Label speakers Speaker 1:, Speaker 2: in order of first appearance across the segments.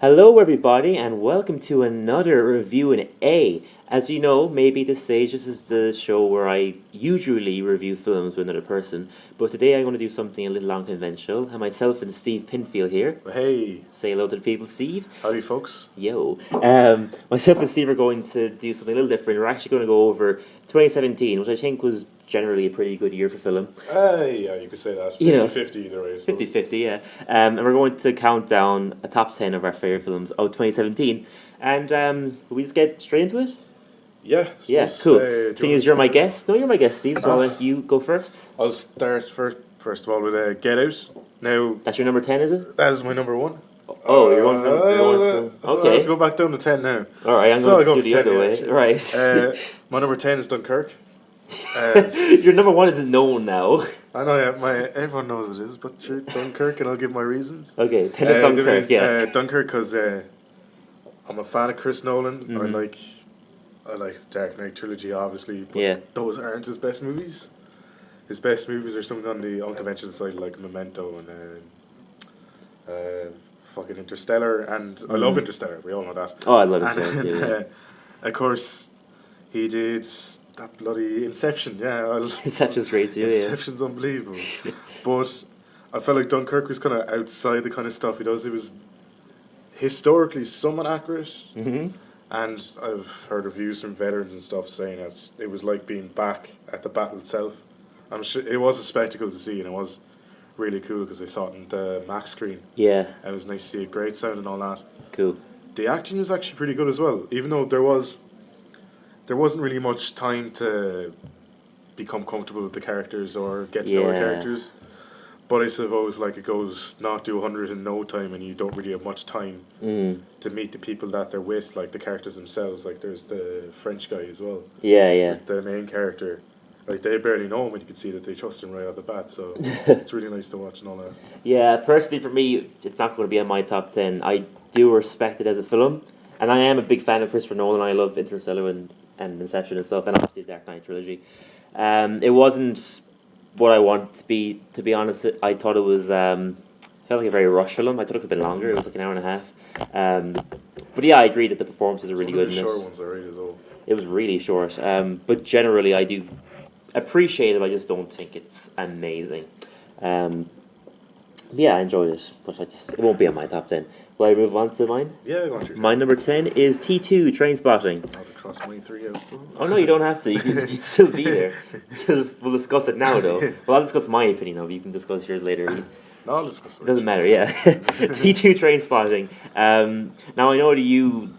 Speaker 1: Hello, everybody, and welcome to another Review and A. As you know, maybe this stage, this is the show where I usually review films with another person, but today I'm going to do something a little unconventional. And myself and Steve Pinfield here.
Speaker 2: Hey.
Speaker 1: Say hello to the people, Steve.
Speaker 2: Howdy, folks.
Speaker 1: Yo. Myself and Steve are going to do something a little different. We're actually going to go over 2017, which I think was generally a pretty good year for film.
Speaker 2: Yeah, you could say that. 50-50 either way.
Speaker 1: 50-50, yeah. And we're going to count down a top 10 of our favourite films of 2017. And will we just get straight into it?
Speaker 2: Yeah.
Speaker 1: Yeah, cool. Seeing as you're my guest. No, you're my guest, Steve, so I'll let you go first.
Speaker 2: I'll start first of all with Get Out. Now,
Speaker 1: that's your number 10, is it?
Speaker 2: That is my number one.
Speaker 1: Oh, you're going for okay.
Speaker 2: I have to go back down to 10 now.
Speaker 1: Alright, I'm going to do the other way. Right.
Speaker 2: My number 10 is Dunkirk.
Speaker 1: Your number one isn't known now.
Speaker 2: I know, yeah, everyone knows it is, but sure, Dunkirk, and I'll give my reasons.
Speaker 1: Okay, 10 is Dunkirk, yeah.
Speaker 2: Dunkirk, because I'm a fan of Chris Nolan. Mm-hmm. I like the Dark Knight trilogy, obviously, but those aren't his best movies. His best movies are something on the unconventional side, like Memento and fucking Interstellar, and I love Interstellar, we all know that.
Speaker 1: Oh, I love Interstellar,
Speaker 2: of course, he did that bloody Inception,
Speaker 1: Inception's great too,
Speaker 2: Inception's unbelievable. But I felt like Dunkirk was kind of outside the kind of stuff he does. It was historically somewhat accurate. Mm-hmm. And I've heard reviews from veterans and stuff saying that it was like being back at the battle itself. I'm sure it was a spectacle to see, and it was really cool because I saw it on the Max screen.
Speaker 1: Yeah.
Speaker 2: And it was nice to see a great sound and all that.
Speaker 1: Cool.
Speaker 2: The acting was actually pretty good as well, even though there wasn't really much time to become comfortable with the characters or get to know the characters. But I suppose it goes 0 to 100 in no time, and you don't really have much time to meet the people that they're with, like the characters themselves. Like there's the French guy as well.
Speaker 1: Yeah.
Speaker 2: Like the main character. Like they barely know him, and you can see that they trust him right off the bat. So it's really nice to watch and all that. Yeah,
Speaker 1: personally for me, it's not going to be on my top 10. I do respect it as a film, and I am a big fan of Christopher Nolan. I love Interstellar and Inception and stuff, and obviously the Dark Knight trilogy. It wasn't what I wanted to be honest. I thought it was felt like a very rushed film. I thought it could have been longer. It was like an hour and a half. But yeah, I agree that the performances are really good in this.
Speaker 2: Short ones are right as well.
Speaker 1: It was really short. But generally I do appreciate it. I just don't think it's amazing. Yeah, I enjoyed it, but it won't be on my top 10. Will I move on to mine?
Speaker 2: Yeah, go on to
Speaker 1: my number 10 is T2, Trainspotting.
Speaker 2: I'll have to cross my 3 out. So.
Speaker 1: Oh no, you don't have to. You can still be there. We'll discuss it now, though. Well, I'll discuss my opinion of it. You can discuss yours later.
Speaker 2: No, I'll discuss it.
Speaker 1: Doesn't matter, yeah. T2, Trainspotting. Now, I know that you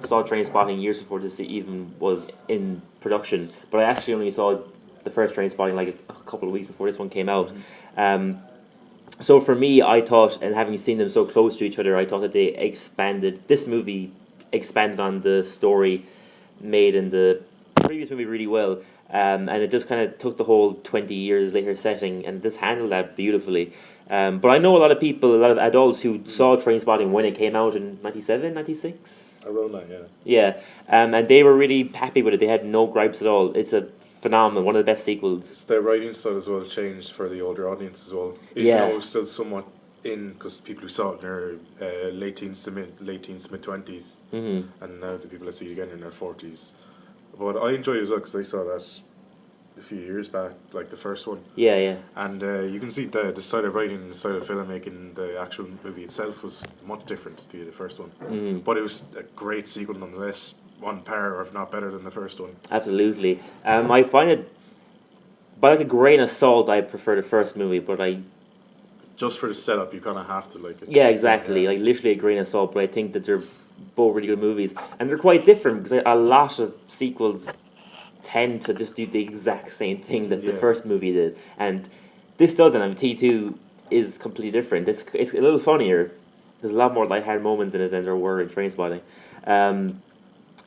Speaker 1: saw Trainspotting years before this even was in production, but I actually only saw the first Trainspotting like a couple of weeks before this one came out. Mm-hmm. So for me, I thought, and having seen them so close to each other, I thought that this movie expanded on the story made in the previous movie really well, and it just kind of took the whole 20 years later setting and just handled that beautifully. But I know a lot of people, a lot of adults who saw Trainspotting when it came out in 97, 96?
Speaker 2: Around that, yeah.
Speaker 1: Yeah, and they were really happy with it. They had no gripes at all. It's a phenomenal, one of the best sequels.
Speaker 2: The writing style as well changed for the older audience as well. Even though it was still somewhat in, because people who saw it in their late teens to mid 20s, and now the people that see it again in their 40s. But I enjoyed it as well because I saw that a few years back, like the first one.
Speaker 1: Yeah. And
Speaker 2: you can see the style of writing and the style of filmmaking, the actual movie itself was much different to the first one. But it was a great sequel nonetheless. On par, or if not better than the first one.
Speaker 1: Absolutely. I find it, by like a grain of salt, I prefer the first movie, but
Speaker 2: just for the setup, you kind of have to like it.
Speaker 1: Yeah, exactly. Like literally a grain of salt, but I think that they're both really good movies, and they're quite different because a lot of sequels tend to just do the exact same thing that the first movie did, and this doesn't. And T2 is completely different. It's a little funnier. There's a lot more lighthearted moments in it than there were in Trainspotting.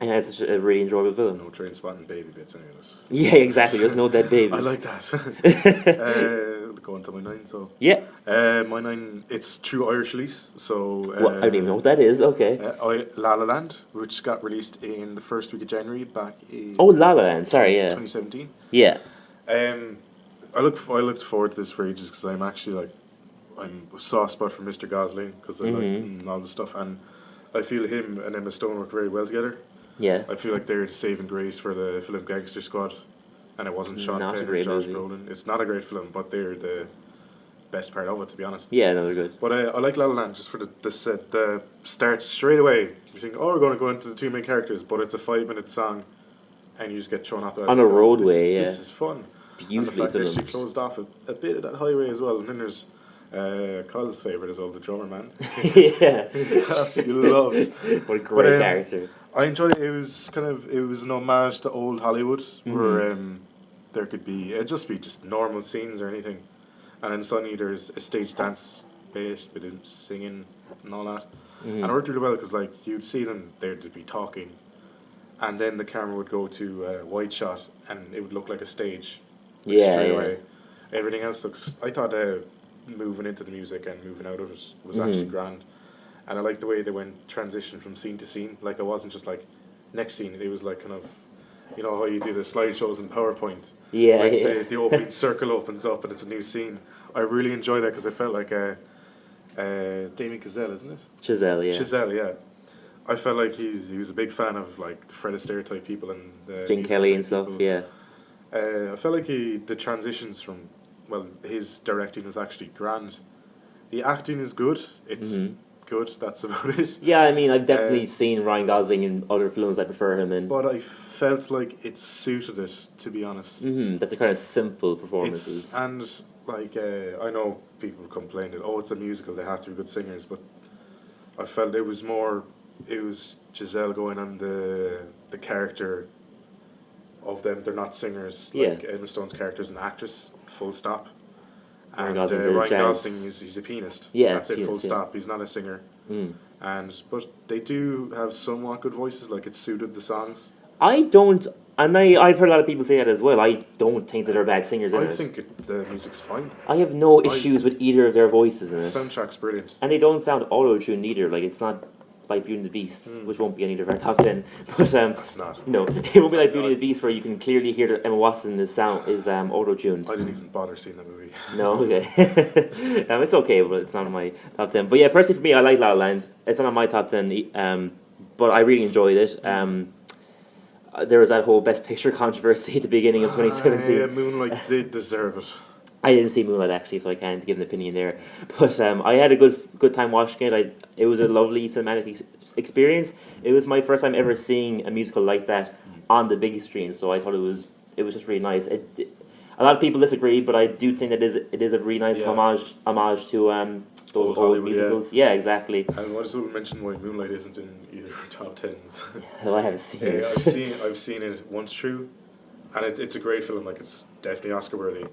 Speaker 1: Yeah, it's such a really enjoyable film.
Speaker 2: No Trainspotting baby bits any of this.
Speaker 1: Yeah, exactly. There's no dead babies.
Speaker 2: I like that. Go on to my 9, so...
Speaker 1: Yeah.
Speaker 2: My 9, it's true Irish release, so...
Speaker 1: I don't even know what that is, okay.
Speaker 2: La La Land, which got released in the first week of January back in...
Speaker 1: Oh, La La Land, sorry,
Speaker 2: 2017.
Speaker 1: Yeah.
Speaker 2: I looked forward to this for ages, because I'm actually, like, I'm a soft spot for Mr. Gosling because I like all the stuff, and I feel him and Emma Stone work very well together.
Speaker 1: Yeah.
Speaker 2: I feel like they're the saving grace for the film Gangster Squad, and it wasn't Sean
Speaker 1: Not a
Speaker 2: Penn or
Speaker 1: great
Speaker 2: Josh
Speaker 1: movie.
Speaker 2: Brolin. It's not a great film, but they're the best part of it, to be honest.
Speaker 1: Yeah, no, they're good.
Speaker 2: But I like La La Land just for the start straight away. You think, oh, we're going to go into the two main characters, but it's a 5-minute song, and you just get thrown off the
Speaker 1: On a roadway,
Speaker 2: This is fun.
Speaker 1: Beautifully
Speaker 2: and the fact that she
Speaker 1: filmed.
Speaker 2: closed off a bit of that highway as well. And then there's Kyle's favourite as well, the drummer man.
Speaker 1: Yeah.
Speaker 2: He absolutely loves.
Speaker 1: What a great
Speaker 2: But,
Speaker 1: character.
Speaker 2: I enjoyed it. It was an homage to old Hollywood, where there could be just normal scenes or anything, and then suddenly there's a stage dance bit with him singing and all that, and it worked really well because like you'd see them they'd be talking, and then the camera would go to wide shot and it would look like a stage. Like,
Speaker 1: Yeah,
Speaker 2: straight
Speaker 1: yeah.
Speaker 2: away. Everything else looks. I thought moving into the music and moving out of it was actually grand. And I like the way they went transition from scene to scene. Like it wasn't just like next scene. It was like kind of, you know how you do the slideshows in PowerPoint.
Speaker 1: Yeah,
Speaker 2: Like
Speaker 1: yeah.
Speaker 2: the opening circle opens up and it's a new scene. I really enjoy that because I felt like Damien Chazelle, isn't it?
Speaker 1: Chazelle, yeah.
Speaker 2: Chazelle, yeah. I felt like he was a big fan of like the Fred Astaire type people and the
Speaker 1: Gene
Speaker 2: musical
Speaker 1: Kelly
Speaker 2: type
Speaker 1: and stuff,
Speaker 2: people.
Speaker 1: yeah.
Speaker 2: I felt like the transitions from, well, his directing was actually grand. The acting is good. It's good. That's about it.
Speaker 1: Yeah, I mean, I've definitely seen Ryan Gosling in other films I prefer him in.
Speaker 2: But I felt like it suited it, to be honest.
Speaker 1: That's the kind of simple performances.
Speaker 2: And like I know people complain that it's a musical, they have to be good singers, but I felt it was Giselle going on the character of them. They're not singers. Like Emma Stone's character is an actress, full stop. And Ryan Gosling he's a pianist.
Speaker 1: Yeah,
Speaker 2: that's it, full
Speaker 1: pianist,
Speaker 2: stop. He's not a singer. But they do have somewhat good voices. Like it suited the songs.
Speaker 1: I've heard a lot of people say that as well. I don't think that they're bad singers in
Speaker 2: I
Speaker 1: it.
Speaker 2: think the music's fine.
Speaker 1: I have no issues with either of their voices in
Speaker 2: The
Speaker 1: it.
Speaker 2: soundtrack's brilliant.
Speaker 1: And they don't sound auto-tuned either. Like, it's not like Beauty and the Beast, which won't be any of our top 10. But,
Speaker 2: It's not.
Speaker 1: no, it won't be like Beauty and the Beast where you can clearly hear that Emma Watson is auto-tuned.
Speaker 2: I didn't even bother seeing that movie.
Speaker 1: No, okay. It's okay, but it's not on my top 10. But yeah, personally for me, I like La La Land. It's not on my top 10, but I really enjoyed it. There was that whole Best Picture controversy at the beginning of 2017.
Speaker 2: Yeah, Moonlight did deserve it.
Speaker 1: I didn't see Moonlight actually, so I can't give an opinion there. But I had a good time watching it. It was a lovely cinematic experience. It was my first time ever seeing a musical like that on the big screen, so I thought it was just really nice. A lot of people disagree, but I do think that it is a really nice homage to those old musicals. Yeah, exactly.
Speaker 2: And I just want to mention why Moonlight isn't in either top tens.
Speaker 1: Well, I haven't seen it.
Speaker 2: I've seen it once through, and it's a great film. Like it's definitely Oscar worthy.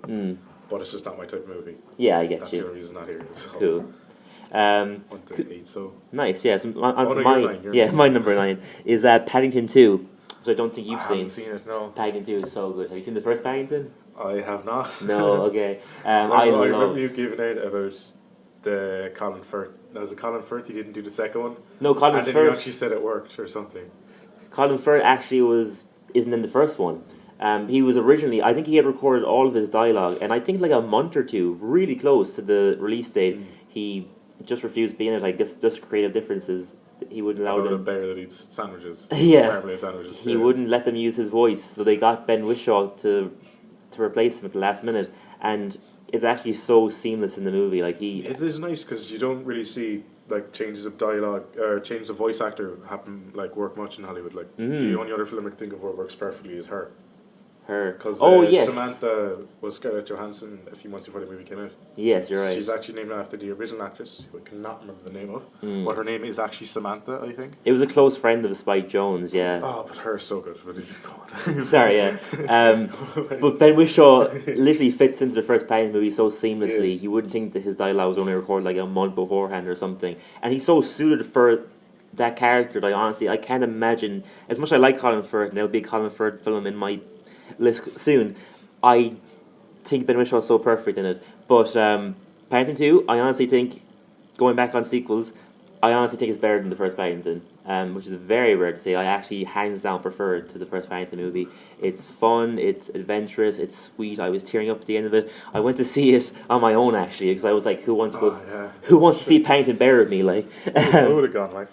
Speaker 2: But it's just not my type of movie.
Speaker 1: Yeah, I get
Speaker 2: That's
Speaker 1: you.
Speaker 2: the only reason it's not here. So.
Speaker 1: Cool.
Speaker 2: 1 to 8, so.
Speaker 1: Nice, yeah. So
Speaker 2: You're nine.
Speaker 1: My number 9 is Paddington 2, which I don't think you've
Speaker 2: I
Speaker 1: seen.
Speaker 2: haven't seen it, no.
Speaker 1: Paddington 2 is so good. Have you seen the first Paddington?
Speaker 2: I have not.
Speaker 1: No, okay.
Speaker 2: I remember you giving out about the Colin Firth. Now, was it Colin Firth? He didn't do the second one?
Speaker 1: No, Colin
Speaker 2: and
Speaker 1: Firth.
Speaker 2: then you actually said it worked or something.
Speaker 1: Colin Firth actually isn't in the first one. He was originally, I think he had recorded all of his dialogue, and I think like a month or two, really close to the release date, he just refused being in it. I guess just creative differences. He wouldn't allow
Speaker 2: About
Speaker 1: them.
Speaker 2: a bear that eats sandwiches.
Speaker 1: Yeah.
Speaker 2: Marmalade sandwiches.
Speaker 1: He wouldn't let them use his voice, so they got Ben Whishaw to replace him at the last minute, and it's actually so seamless in the movie. Like
Speaker 2: It is nice because you don't really see like changes of dialogue or changes of voice actor work much in Hollywood. Like the only other film I can think of where it works perfectly is Her. Because
Speaker 1: yes.
Speaker 2: Samantha was Scarlett Johansson a few months before the movie came out.
Speaker 1: Yes, you're right.
Speaker 2: She's actually named after the original actress, who I cannot remember the name of. But her name is actually Samantha, I think.
Speaker 1: It was a close friend of Spike Jonze, yeah.
Speaker 2: Oh, but Her's so good. But it's gone.
Speaker 1: Sorry, yeah. But Ben Whishaw literally fits into the first Paddington movie so seamlessly.
Speaker 2: Yeah.
Speaker 1: You wouldn't think that his dialogue was only recorded like a month beforehand or something. And he's so suited for that character that I can't imagine, as much as I like Colin Firth, and there'll be a Colin Firth film in my list soon, I think Ben Whishaw is so perfect in it. But Paddington 2, I honestly think, going back on sequels, I honestly think it's better than the first Paddington, which is very rare to say. I actually hands down prefer it to the first Paddington movie. It's fun, it's adventurous, it's sweet. I was tearing up at the end of it. I went to see it on my own actually because I was like, who wants to see Paddington Bear with me? Like,
Speaker 2: I would have gone like.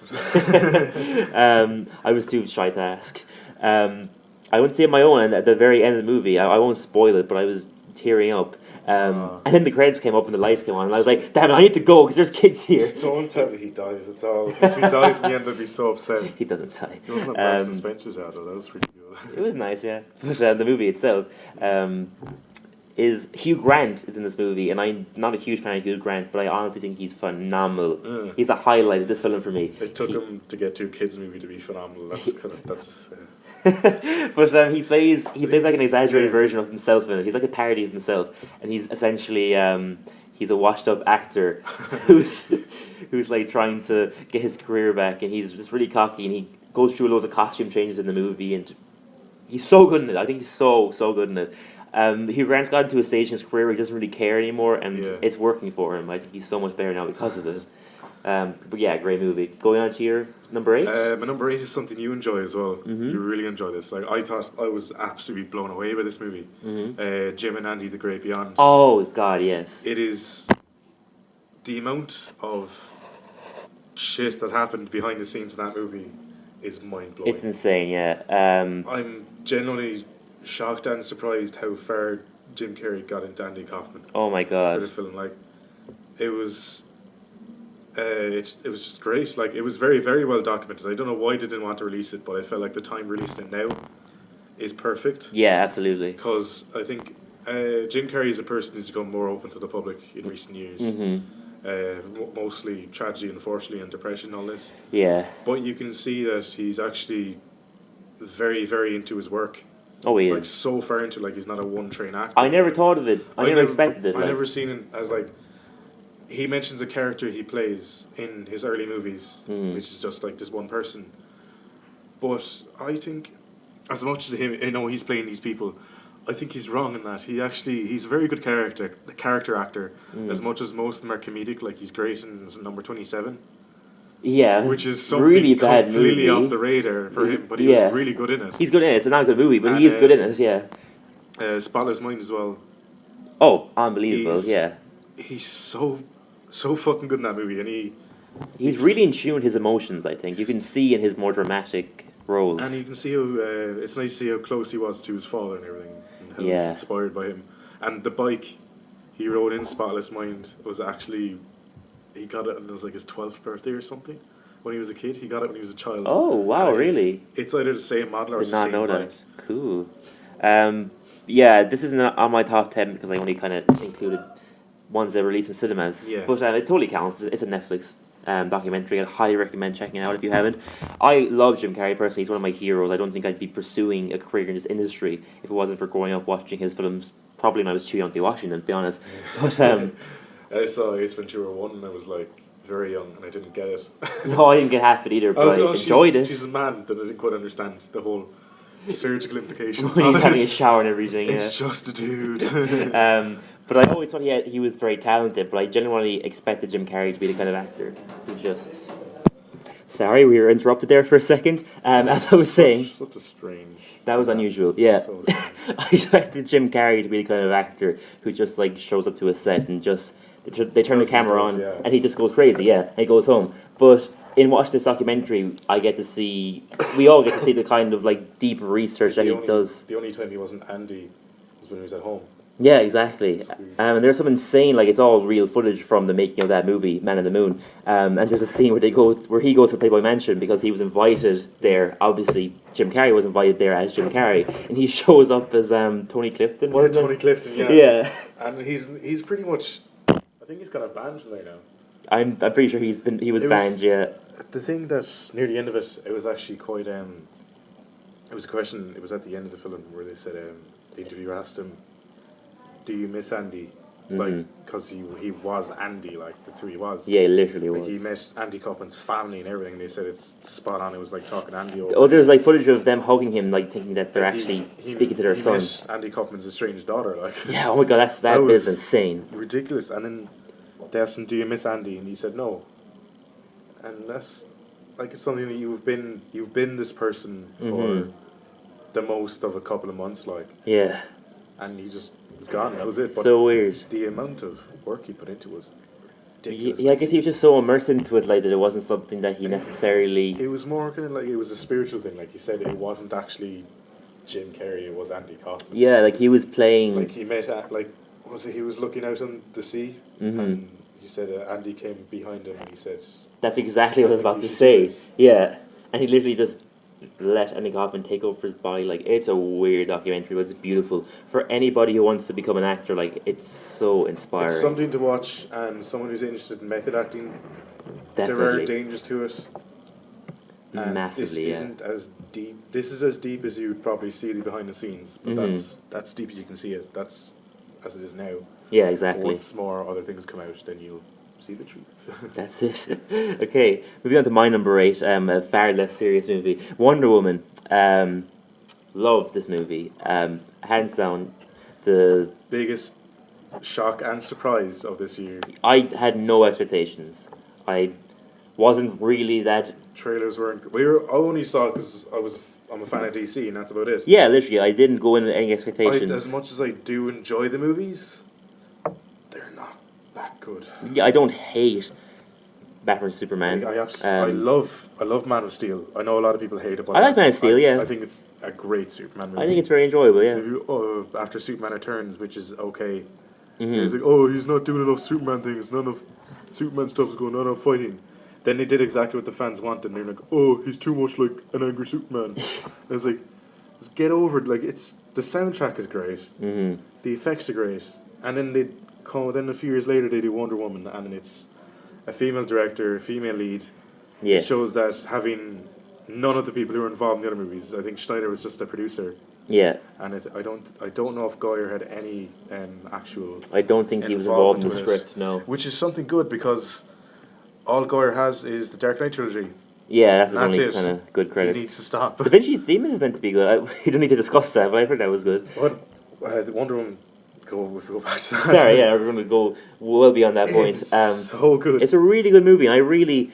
Speaker 1: I was too shy to ask. I went to see it on my own, and at the very end of the movie, I won't spoil it, but I was tearing up. And then the credits came up and the lights came on, and I was like, damn it, I need to go because there's kids here.
Speaker 2: Just don't tell me he dies, it's all. If he dies in the end, I'd be so upset.
Speaker 1: He doesn't die.
Speaker 2: He wasn't at Marks and Spencer's out, though. That was pretty good.
Speaker 1: It was nice, yeah. But the movie itself is Hugh Grant is in this movie, and I'm not a huge fan of Hugh Grant, but I honestly think he's phenomenal. He's a highlight of this film for me.
Speaker 2: It took him to get to a kids movie to be phenomenal. That's.
Speaker 1: But he plays like an exaggerated version of himself in it. He's like a parody of himself, and he's essentially he's a washed up actor who's like trying to get his career back, and he's just really cocky, and he goes through loads of costume changes in the movie, and he's so good in it. I think he's so good in it. Hugh Grant's gotten to a stage in his career where he doesn't really care anymore, and it's working for him. I think he's so much better now because of it. But yeah, great movie. Going on to your number 8?
Speaker 2: My number 8 is something you enjoy as well. You really enjoy this. Like I thought, I was absolutely blown away by this movie. Jim and Andy: The Great Beyond.
Speaker 1: Oh God, yes.
Speaker 2: It is the amount of shit that happened behind the scenes in that movie is mind blowing.
Speaker 1: It's insane, yeah.
Speaker 2: I'm genuinely shocked and surprised how far Jim Carrey got into Andy Kaufman.
Speaker 1: Oh my God.
Speaker 2: For the film, like it was. It was just great. Like it was very, very well documented. I don't know why they didn't want to release it, but I felt like the time releasing it now is perfect.
Speaker 1: Yeah, absolutely.
Speaker 2: Because I think Jim Carrey is a person who's become more open to the public in recent years. Mostly tragedy, unfortunately, and depression, and all this.
Speaker 1: Yeah.
Speaker 2: But you can see that he's actually very, very into his work.
Speaker 1: Oh, he
Speaker 2: like
Speaker 1: is.
Speaker 2: so far into like he's not a one-train actor.
Speaker 1: I never thought of it. I never expected it.
Speaker 2: I never seen him as like. He mentions a character he plays in his early movies, which is just like this one person. But I think, as much as he's playing these people, I think he's wrong in that. He's a very good character actor. As much as most of them are comedic, like he's great in Number 27.
Speaker 1: Yeah,
Speaker 2: which is something
Speaker 1: really bad
Speaker 2: completely
Speaker 1: movie.
Speaker 2: off the radar for him, but he was really good in it.
Speaker 1: He's good in it. It's not a good movie, but he is good in it. Yeah.
Speaker 2: Spotless Mind as well.
Speaker 1: Oh, unbelievable!
Speaker 2: He's so fucking good in that movie, and
Speaker 1: he's really in tune with his emotions. I think you can see in his more dramatic roles,
Speaker 2: and you can see how it's nice to see how close he was to his father and everything, and how he's inspired by him. And the bike he rode in Spotless Mind was actually he got it, and it was like his 12th birthday or something. When he was a kid, he got it when he was a child.
Speaker 1: Oh wow, really?
Speaker 2: It's either the same model or
Speaker 1: did
Speaker 2: the
Speaker 1: not
Speaker 2: same
Speaker 1: know
Speaker 2: bike.
Speaker 1: that. Cool. Yeah, this isn't on my top 10 because I only kind of included ones that released in cinemas.
Speaker 2: Yeah.
Speaker 1: But it totally counts. It's a Netflix documentary. I'd highly recommend checking it out if you haven't. I love Jim Carrey personally. He's one of my heroes. I don't think I'd be pursuing a career in this industry if it wasn't for growing up watching his films. Probably when I was too young to be watching them, to be honest. But
Speaker 2: I saw Ace Ventura 1 and I was like very young and I didn't get it.
Speaker 1: No, I didn't get half it either, but I enjoyed it.
Speaker 2: She's a man that I didn't quite understand the whole surgical implications.
Speaker 1: When he's having a shower and everything.
Speaker 2: It's just a dude.
Speaker 1: But I always thought he was very talented, but I genuinely expected Jim Carrey to be the kind of actor who just... Sorry, we were interrupted there for a second. As I was saying...
Speaker 2: Such a strange...
Speaker 1: That was unusual, yeah.
Speaker 2: So
Speaker 1: I expected Jim Carrey to be the kind of actor who just like shows up to a set and just... They turn the camera on and he just goes crazy, and he goes home. But in watching this documentary, we all get to see the kind of like deep research that he does.
Speaker 2: The only time he wasn't Andy was when he was at home.
Speaker 1: Yeah, exactly. And there's some insane, like it's all real footage from the making of that movie, Man in the Moon. And there's a scene where he goes to Playboy Mansion because he was invited there. Obviously, Jim Carrey was invited there as Jim Carrey, and he shows up as Tony Clifton.
Speaker 2: Tony Clifton, yeah.
Speaker 1: Yeah.
Speaker 2: And he's pretty much. I think he's got a band from there now.
Speaker 1: I'm pretty sure he was banned. Yeah.
Speaker 2: The thing that near the end of it, it was actually quite. It was a question. It was at the end of the film where they said the interviewer asked him, "Do you miss Andy?" Like, because he was Andy, like that's who he was.
Speaker 1: Yeah, he literally
Speaker 2: like,
Speaker 1: was.
Speaker 2: He met Andy Kaufman's family and everything. They said it's spot on. It was like talking to Andy.
Speaker 1: Oh, there's like footage of them hugging him, like thinking that they're actually speaking to their son.
Speaker 2: Met Andy Kaufman's estranged daughter, like.
Speaker 1: Yeah. Oh my God, that is insane.
Speaker 2: Ridiculous. And then they asked him, "Do you miss Andy?" And he said no. and that's like it's something that you've been this person for
Speaker 1: Mhm.
Speaker 2: the most of a couple of months, like,
Speaker 1: Yeah.
Speaker 2: and he just was gone. That was it. But
Speaker 1: So weird.
Speaker 2: the amount of work he put into it was ridiculous.
Speaker 1: Yeah, I guess he was just so immersed into it, like that it wasn't something that he necessarily.
Speaker 2: It was more kind of like it was a spiritual thing. Like he said, it wasn't actually Jim Carrey. It was Andy Kaufman.
Speaker 1: Yeah, like he was playing.
Speaker 2: Like he met like was it? He was looking out on the sea, and he said Andy came behind him, and he said,
Speaker 1: That's exactly what I was
Speaker 2: think
Speaker 1: about
Speaker 2: you
Speaker 1: to
Speaker 2: should
Speaker 1: say.
Speaker 2: do this.
Speaker 1: Yeah, and he literally just let Andy Kaufman take over his body. Like, it's a weird documentary, but it's beautiful for anybody who wants to become an actor. Like, it's so inspiring.
Speaker 2: It's something to watch, and someone who's interested in method acting. There are
Speaker 1: Definitely,
Speaker 2: dangers to it. And
Speaker 1: massively.
Speaker 2: This
Speaker 1: Yeah.
Speaker 2: isn't as deep. This is as deep as you'd probably see the behind the scenes, but that's deep as you can see it. That's as it is now.
Speaker 1: Yeah, exactly.
Speaker 2: Once more other things come out, then you'll see the truth.
Speaker 1: That's it. Okay, moving on to my number 8, a far less serious movie, Wonder Woman. Loved this movie. Hands down, the
Speaker 2: Biggest shock and surprise of this year.
Speaker 1: I had no expectations. I wasn't really that.
Speaker 2: Trailers weren't. I only saw it because I'm a fan of DC, and that's about it.
Speaker 1: Yeah, literally, I didn't go in with any expectations.
Speaker 2: As much as I do enjoy the movies, they're not that good.
Speaker 1: Yeah, I don't hate Batman vs Superman.
Speaker 2: I love Man of Steel. I know a lot of people hate it, but
Speaker 1: I like Man of Steel, yeah.
Speaker 2: I think it's a great Superman movie.
Speaker 1: I think it's very enjoyable. Yeah.
Speaker 2: After Superman Returns, which is okay.
Speaker 1: Mm-hmm.
Speaker 2: He's like, oh, he's not doing enough Superman things. None of Superman stuff is going on. Enough fighting. Then they did exactly what the fans wanted, and they're like, oh, he's too much like an angry Superman. And it's like, just get over it. Like, the soundtrack is great.
Speaker 1: Mm-hmm.
Speaker 2: The effects are great. And then then a few years later they do Wonder Woman, and it's a female director, a female lead.
Speaker 1: Yes.
Speaker 2: It shows that having none of the people who were involved in the other movies. I think Schneider was just a producer,
Speaker 1: Yeah.
Speaker 2: and I don't know if Goyer had any actual.
Speaker 1: I don't think he was involved in the
Speaker 2: involvement with
Speaker 1: script. No.
Speaker 2: Which is something good because all Goyer has is the Dark Knight trilogy.
Speaker 1: Yeah, that's his
Speaker 2: That's
Speaker 1: only
Speaker 2: it.
Speaker 1: kind of good credit.
Speaker 2: He needs to stop.
Speaker 1: Da Vinci's Demon is meant to be good. We don't need to discuss that, but I heard that was good.
Speaker 2: What the Wonder Woman? If we go back to that.
Speaker 1: Sorry, yeah, we're going to go well beyond that point.
Speaker 2: It's so good.
Speaker 1: It's a really good movie, and I really.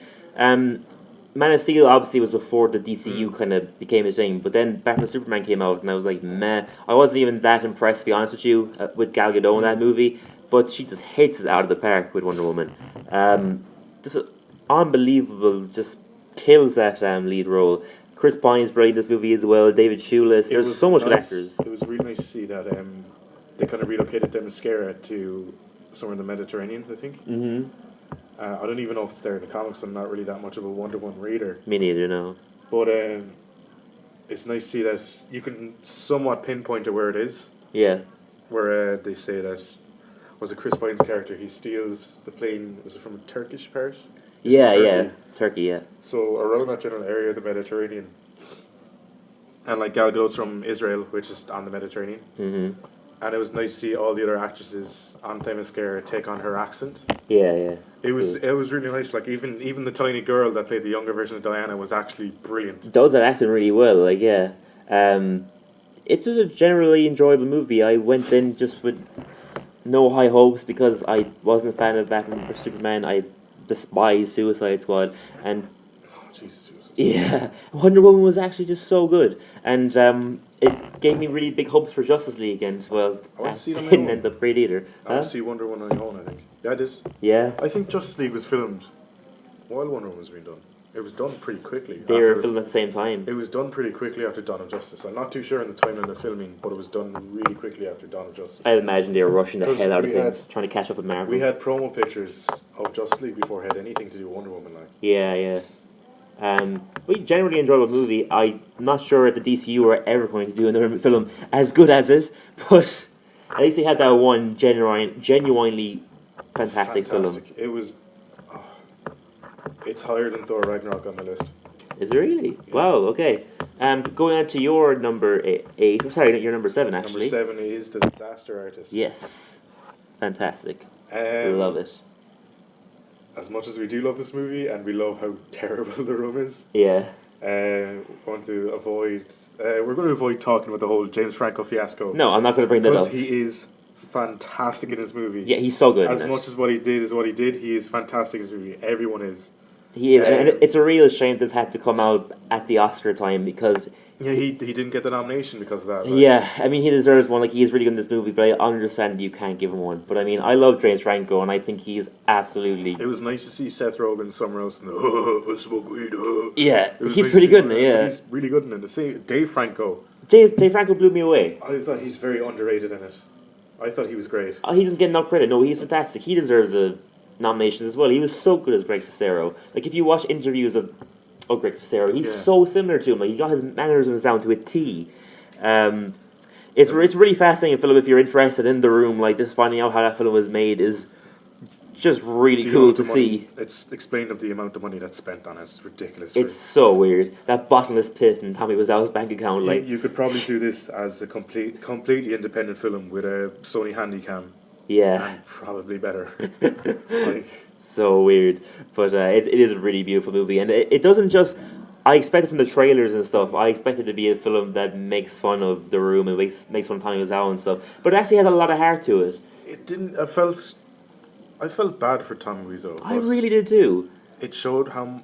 Speaker 1: Man of Steel obviously was before the DCU kind of became a thing, but then Batman Superman came out, and I was like, meh. I wasn't even that impressed, to be honest with you, with Gal Gadot in that movie, but she just hits it out of the park with Wonder Woman. Just unbelievable, just kills that lead role. Chris Pine's brilliant in this movie as well, David Shoeless, there's so much good actors.
Speaker 2: It was really nice to see that they kind of relocated Themyscira to somewhere in the Mediterranean, I think.
Speaker 1: Mm-hmm.
Speaker 2: I don't even know if it's there in the comics. I'm not really that much of a Wonder Woman reader.
Speaker 1: Me neither, no.
Speaker 2: But it's nice to see that you can somewhat pinpoint to where it is.
Speaker 1: Yeah.
Speaker 2: Where they say that, was it Chris Pine's character, he steals the plane, was it from a Turkish part?
Speaker 1: Yeah, Turkey, yeah.
Speaker 2: So around that general area of the Mediterranean. And like Gal Gadot's from Israel, which is on the Mediterranean.
Speaker 1: Mm-hmm.
Speaker 2: And it was nice to see all the other actresses on Themyscira take on her accent.
Speaker 1: Yeah.
Speaker 2: It was really nice. Like even the tiny girl that played the younger version of Diana was actually brilliant.
Speaker 1: Does that accent really well, like, yeah. It's just a generally enjoyable movie. I went in just with no high hopes because I wasn't a fan of Batman vs Superman. I despise Suicide Squad, and
Speaker 2: Oh, Jesus.
Speaker 1: yeah, Wonder Woman was actually just so good, and it gave me really big hopes for Justice League, and well,
Speaker 2: I want
Speaker 1: that
Speaker 2: to see it on my
Speaker 1: didn't
Speaker 2: own.
Speaker 1: end up great either.
Speaker 2: I want to see Wonder Woman on my own, I think. Yeah, I did.
Speaker 1: Yeah,
Speaker 2: I think Justice League was filmed while Wonder Woman was being done. It was done pretty quickly.
Speaker 1: they were filming at the same time.
Speaker 2: It was done pretty quickly after Dawn of Justice. I'm not too sure on the timeline of filming, but it was done really quickly after Dawn of Justice.
Speaker 1: I imagine they were rushing the
Speaker 2: 'Cause
Speaker 1: hell out of
Speaker 2: we had-
Speaker 1: things, trying to catch up with Marvel.
Speaker 2: We had promo pictures of Justice League before it had anything to do with Wonder Woman. Like,
Speaker 1: Yeah. We generally enjoyable movie. I'm not sure if the DCU are ever going to do another film as good as it, but at least they had that one genuinely fantastic film.
Speaker 2: It was. It's higher than Thor Ragnarok on my list.
Speaker 1: Is it really? Wow. Okay. Going on to your number 8. Sorry, your number 7 actually.
Speaker 2: Number 7 is The Disaster Artist.
Speaker 1: Yes. Fantastic.
Speaker 2: Um,
Speaker 1: Love it.
Speaker 2: As much as we do love this movie and we love how terrible The Room is,
Speaker 1: Yeah.
Speaker 2: we're going to avoid talking about the whole James Franco fiasco.
Speaker 1: No, I'm not going to bring that
Speaker 2: Because
Speaker 1: up.
Speaker 2: he is fantastic in this movie.
Speaker 1: Yeah, he's so good.
Speaker 2: As
Speaker 1: in
Speaker 2: much
Speaker 1: it.
Speaker 2: as what he did is what he did, he is fantastic in this movie. Everyone is.
Speaker 1: He is, and it's a real shame this had to come out at the Oscar time because
Speaker 2: he didn't get the nomination because of that. Like.
Speaker 1: Yeah, I mean he deserves one. Like he is really good in this movie, but I understand you can't give him one. But I mean, I love James Franco, and I think he's absolutely.
Speaker 2: It was nice to see Seth Rogen somewhere else in the smoke weed.
Speaker 1: Yeah,
Speaker 2: he's
Speaker 1: nice pretty good in it. Yeah,
Speaker 2: he's really good in it. See, Dave Franco.
Speaker 1: Dave Franco blew me away.
Speaker 2: I thought he's very underrated in it. I thought he was great.
Speaker 1: He doesn't get enough credit. No, he's fantastic. He deserves a nomination as well. He was so good as Greg Sestero. Like if you watch interviews of Greg Sestero, he's so similar to him. Like he got his mannerisms down to a T. It's really fascinating film if you're interested in The Room. Like just finding out how that film was made is just really cool to see.
Speaker 2: It's explained of the amount of money that's spent on it. It's ridiculous.
Speaker 1: It's so weird. That bottomless pit in Tommy Wiseau's bank account. Like
Speaker 2: you could probably do this as a completely independent film with a Sony Handycam.
Speaker 1: Yeah,
Speaker 2: and probably better. Like
Speaker 1: so weird, but it is a really beautiful movie, and it doesn't just. I expected from the trailers and stuff. I expected it to be a film that makes fun of The Room and makes fun of Tommy Wiseau and stuff, but it actually has a lot of heart to it.
Speaker 2: It didn't. I felt bad for Tommy Wiseau.
Speaker 1: I really did too.
Speaker 2: It showed how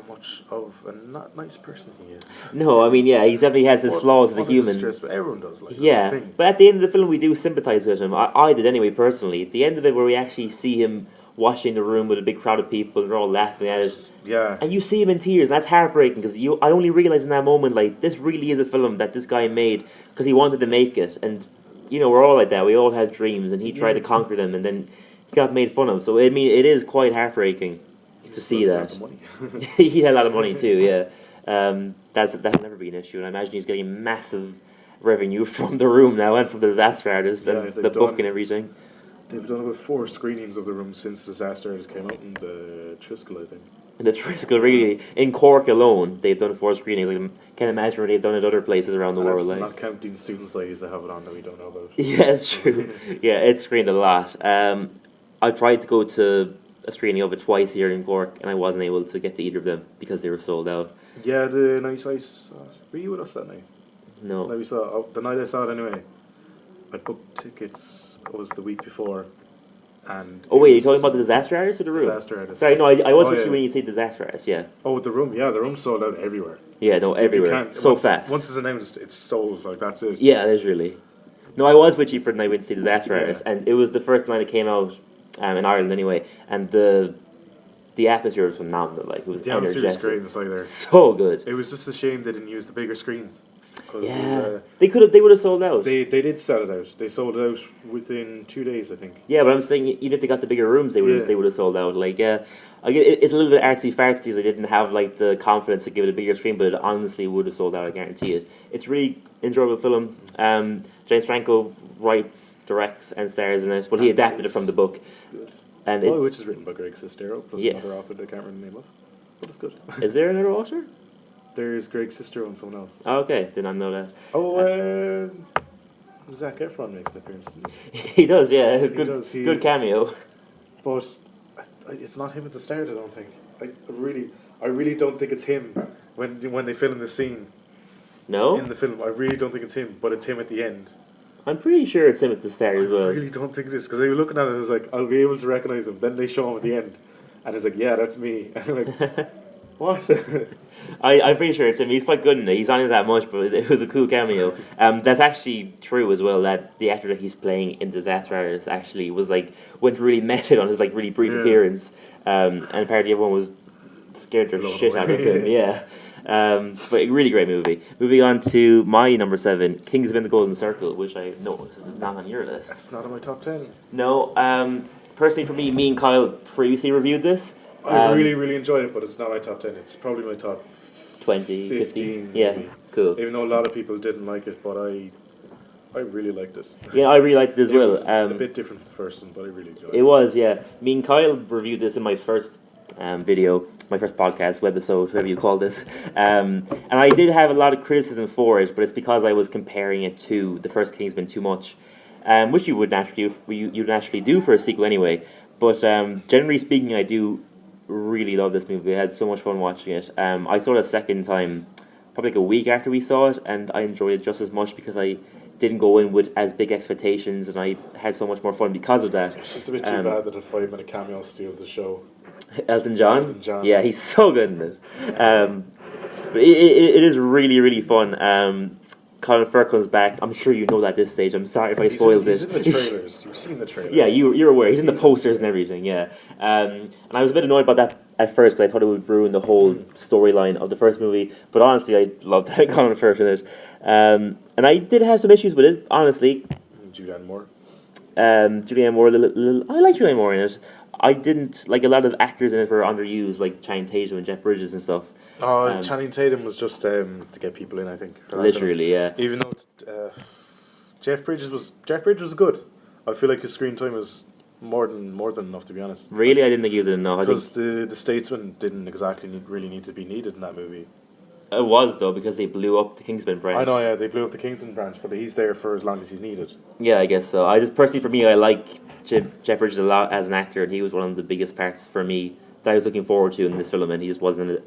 Speaker 2: much of a not nice person he is.
Speaker 1: No, I mean, yeah, he definitely has his flaws as a human.
Speaker 2: But everyone does. Like,
Speaker 1: yeah, but at the end of the film, we do sympathise with him. I did anyway, personally. At the end of it, where we actually see him watching The Room with a big crowd of people, and they're all laughing at it.
Speaker 2: Yeah. And
Speaker 1: you see him in tears, and that's heartbreaking, because I only realised in that moment, like, this really is a film that this guy made, because he wanted to make it, and, you know, we're all like that, we all have dreams, and he tried to conquer them, and then he got made fun of, so, I mean, it is quite heartbreaking to see that. He had a lot of money too, yeah. That'll never be an issue, and I imagine he's getting massive revenue from The Room now, and from The Disaster Artist, and the book and everything.
Speaker 2: They've done about 4 screenings of The Room since Disaster Artist came out in the Triskel, I think.
Speaker 1: In the Triskel, really. In Cork alone, they've done 4 screenings. I can't imagine what they've done at other places around the world. Like.
Speaker 2: Not counting student studies that have it on that we don't know about.
Speaker 1: Yeah, it's true. Yeah, it's screened a lot. I tried to go to a screening of it twice here in Cork, and I wasn't able to get to either of them because they were sold out.
Speaker 2: Yeah, the night I saw... Were you with us that night?
Speaker 1: No.
Speaker 2: The night I saw it anyway, I booked tickets... It was the week before, and
Speaker 1: you're talking about The Disaster Artist or The Room?
Speaker 2: Disaster Artist.
Speaker 1: Sorry, no, I was with you when you say Disaster Artist. Yeah.
Speaker 2: Oh, The Room. Yeah, The Room sold out everywhere.
Speaker 1: Yeah, no, everywhere. Fast.
Speaker 2: Once it's announced, it's sold. Like that's it.
Speaker 1: Yeah, it is really. No, I was with you for the night when you say Disaster Artist, and it was the first night it came out in Ireland anyway, and the atmosphere was phenomenal. Like it was energetic. The atmosphere was great inside there. So good.
Speaker 2: It was just a shame they didn't use the bigger screens.
Speaker 1: Yeah, they would have sold out.
Speaker 2: They did sell it out. They sold it out within 2 days, I think.
Speaker 1: Yeah, but I'm saying even if they got the bigger rooms, they would have sold out. Like, yeah, it's a little bit artsy fartsy. They didn't have like the confidence to give it a bigger screen, but it honestly would have sold out. I guarantee it. It's a really enjoyable film. James Franco writes, directs, and stars in it. Well, he adapted it from the book.
Speaker 2: Good.
Speaker 1: And
Speaker 2: which is written by Greg Sestero plus another author that I can't remember the name of. But it's good.
Speaker 1: Is there another author?
Speaker 2: There's Greg Sestero and someone else.
Speaker 1: Oh, okay, did not know that.
Speaker 2: Zac Efron makes an appearance.
Speaker 1: He does, yeah. Good cameo.
Speaker 2: But it's not him at the start, I don't think. I really don't think it's him when they film the scene.
Speaker 1: No?
Speaker 2: In the film, I really don't think it's him, but it's him at the end.
Speaker 1: I'm pretty sure it's him at the start as well.
Speaker 2: I really don't think it is, because they were looking at it and I was like, I'll be able to recognise him. Then they show him at the end, and it's like, yeah, that's me. And I'm like, what?
Speaker 1: I'm pretty sure it's him. He's quite good in it. He's not in it that much, but it was a cool cameo. That's actually true as well, that the actor that he's playing in Disaster Artist actually went really meta on his really brief appearance. And apparently everyone was scared their shit out of him. Yeah. But a really great movie. Moving on to my number 7, Kingsman: The Golden Circle, which I noticed is not on your list.
Speaker 2: It's not on my top 10.
Speaker 1: No. Personally, for me and Kyle previously reviewed this.
Speaker 2: I really enjoyed it, but it's not my top 10. It's probably my top
Speaker 1: 20, 15. Yeah, maybe. Cool.
Speaker 2: Even though a lot of people didn't like it, but I really liked it.
Speaker 1: Yeah, I really liked it as well.
Speaker 2: It was a bit different from the first one, but I really enjoyed it.
Speaker 1: It was, yeah. Me and Kyle reviewed this in my first video, my first podcast, webisode, whatever you call this. And I did have a lot of criticism for it, but it's because I was comparing it to the first Kingsman too much, which you would naturally do for a sequel anyway. But generally speaking, I do really love this movie. I had so much fun watching it. I saw it a second time, probably a week after we saw it, and I enjoyed it just as much because I didn't go in with as big expectations, and I had so much more fun because of that.
Speaker 2: It's just a bit too bad that a 5-minute cameo steals the show.
Speaker 1: Elton John.
Speaker 2: Elton John.
Speaker 1: Yeah, he's so good in it. But it is really, really fun. Colin Firth comes back. I'm sure you know that at this stage. I'm sorry if I spoiled
Speaker 2: He's
Speaker 1: it.
Speaker 2: in the trailers. You've seen the trailer.
Speaker 1: Yeah, you're aware. He's in the posters and everything, yeah. And I was a bit annoyed about that at first because I thought it would ruin the whole storyline of the first movie. But honestly, I loved Colin Firth in it. And I did have some issues with it, honestly.
Speaker 2: Julianne Moore.
Speaker 1: Julianne Moore, I like Julianne Moore in it. I didn't, like a lot of actors in it were underused, like Channing Tatum and Jeff Bridges and stuff.
Speaker 2: Oh, Channing Tatum was just to get people in, I think.
Speaker 1: Literally, yeah.
Speaker 2: Even though Jeff Bridges was good. I feel like his screen time was more than enough, to be honest.
Speaker 1: Really, I didn't think he was enough.
Speaker 2: Because the statesman didn't exactly really need to be needed in that movie.
Speaker 1: It was though because they blew up the Kingsman branch.
Speaker 2: I know, yeah, they blew up the Kingston branch, but he's there for as long as he's needed.
Speaker 1: Yeah, I guess so. I just personally, for me, I like Jeff Bridges a lot as an actor, and he was one of the biggest parts for me that I was looking forward to in this film, and he just wasn't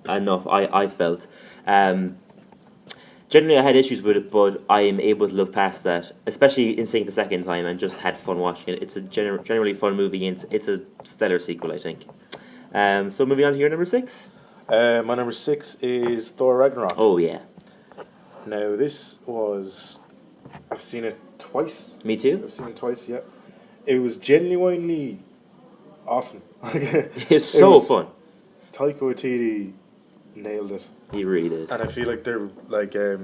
Speaker 1: enough. I felt. Generally, I had issues with it, but I am able to look past that, especially in seeing it the second time, and just had fun watching it. It's a generally fun movie, and it's a stellar sequel, I think. So moving on to your number 6.
Speaker 2: My number 6 is Thor Ragnarok.
Speaker 1: Oh yeah.
Speaker 2: Now I've seen it twice.
Speaker 1: Me too.
Speaker 2: I've seen it twice. Yeah, it was genuinely awesome.
Speaker 1: It's so fun.
Speaker 2: Taika Waititi nailed it.
Speaker 1: He really did.
Speaker 2: And I feel like they're like I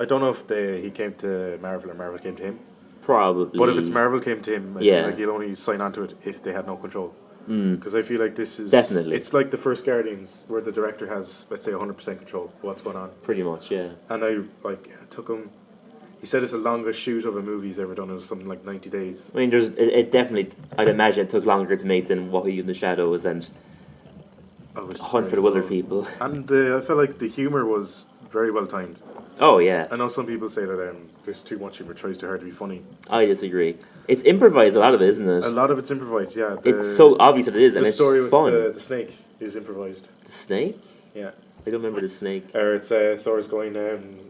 Speaker 2: don't know if he came to Marvel or Marvel came to him.
Speaker 1: Probably.
Speaker 2: But if it's Marvel came to him, I feel like he'll only sign on to it if they had no control. Because I feel like this is
Speaker 1: definitely,
Speaker 2: it's like the first Guardians where the director has, let's say, 100% control of what's going on.
Speaker 1: Pretty much, yeah.
Speaker 2: And it took him. He said it's the longest shoot of a movie he's ever done. It was something like 90 days.
Speaker 1: I mean, it definitely. I'd imagine it took longer to make than What We Do in the Shadows and Hunt for the Wilder People.
Speaker 2: And I felt like the humor was very well timed.
Speaker 1: Oh yeah.
Speaker 2: I know some people say that there's too much humor, tries too hard to be funny.
Speaker 1: I disagree. It's improvised, a lot of it, isn't it?
Speaker 2: A lot of it's improvised, yeah.
Speaker 1: It's so obvious that it is, and it's
Speaker 2: fun. The story
Speaker 1: with
Speaker 2: the snake is improvised.
Speaker 1: The snake?
Speaker 2: Yeah.
Speaker 1: I don't remember the snake.
Speaker 2: Or it's Thor's going,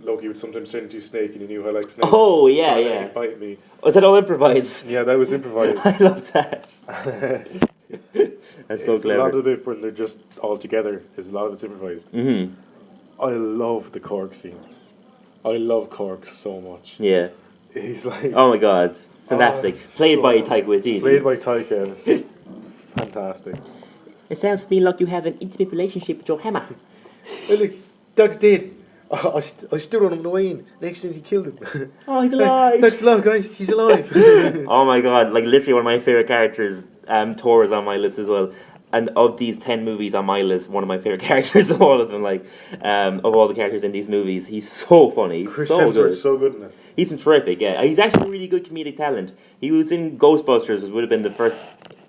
Speaker 2: Loki would sometimes turn into a snake and he knew I like snakes.
Speaker 1: Oh, yeah,
Speaker 2: so
Speaker 1: yeah.
Speaker 2: He'd bite me.
Speaker 1: Was that all improvised?
Speaker 2: Yeah, that was improvised.
Speaker 1: I love that. That's so clever.
Speaker 2: A lot of the bit when they're just all together, a lot of it's improvised.
Speaker 1: Mm-hmm.
Speaker 2: I love the Korg scenes. I love Korg so much.
Speaker 1: Yeah.
Speaker 2: He's like...
Speaker 1: Oh my god. Fantastic. Played by Taika Waititi.
Speaker 2: Played by Taika, and it's just fantastic.
Speaker 1: It sounds to me like you have an intimate relationship with your hammer.
Speaker 2: Hey, look, Doug's dead. I stood on him on the way in. Next thing he killed him.
Speaker 1: Oh, he's alive.
Speaker 2: Doug's alive, guys. He's alive.
Speaker 1: Oh my god. Like, literally one of my favourite characters. Thor is on my list as well. And of these 10 movies on my list, one of my favourite characters of all of them, like, of all the characters in these movies, he's so funny. He's
Speaker 2: Chris
Speaker 1: so
Speaker 2: Hemsworth's
Speaker 1: good.
Speaker 2: so good in this.
Speaker 1: He's terrific, yeah. He's actually a really good comedic talent. He was in Ghostbusters, which would have been the first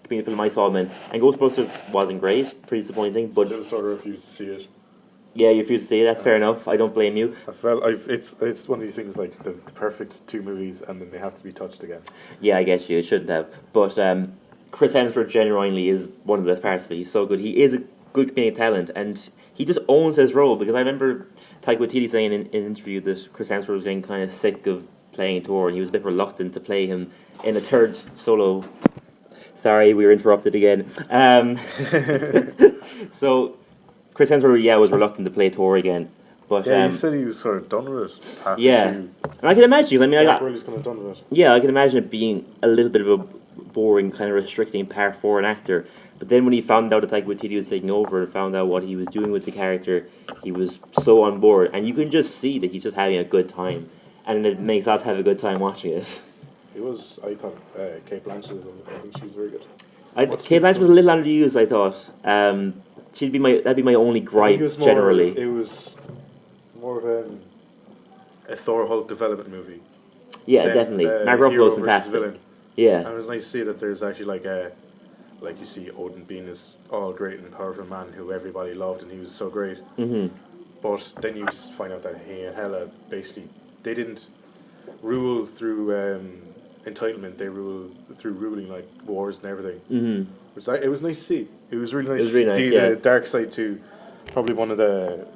Speaker 1: comedic film I saw him in. And Ghostbusters wasn't great, pretty disappointing. But
Speaker 2: still sort of refuse to see it.
Speaker 1: Yeah, you refuse to see it, that's fair enough. I don't blame you.
Speaker 2: It's one of these things like the perfect two movies and then they have to be touched again.
Speaker 1: Yeah, I guess it shouldn't have. But Chris Hemsworth genuinely is one of the best parts of it. He's so good. He is a good comedic talent, and he just owns his role. Because I remember Taika Waititi saying in an interview that Chris Hemsworth was getting kind of sick of playing Thor, and he was a bit reluctant to play him in a third solo. Sorry, we were interrupted again. So Chris Hemsworth, was reluctant to play Thor again. But
Speaker 2: he said he was sort of done with it.
Speaker 1: And I can imagine. I mean,
Speaker 2: Jack Riley's kind of done with it.
Speaker 1: Yeah, I can imagine it being a little bit of a boring, kind of restricting part for an actor. But then when he found out that Taika Waititi was taking over and found out what he was doing with the character, he was so on board. And you can just see that he's just having a good time. And it makes us have a good time watching it.
Speaker 2: It was, I thought, Kate Blanchett, I think she was very good.
Speaker 1: Kate Blanchett was a little underused, I thought. That'd be my only gripe, generally.
Speaker 2: It was more of a Thor Hulk development movie.
Speaker 1: Yeah, definitely. Mark Ruffalo was fantastic. Yeah.
Speaker 2: And it was nice to see that there's actually like you see Odin being this all great and powerful man who everybody loved and he was so great. Mm-hmm. But then you find out that he and Hela basically, they didn't rule through entitlement, they ruled through ruling like wars and everything. Mm-hmm. It was nice to see. It was really nice to see the dark side to probably one of the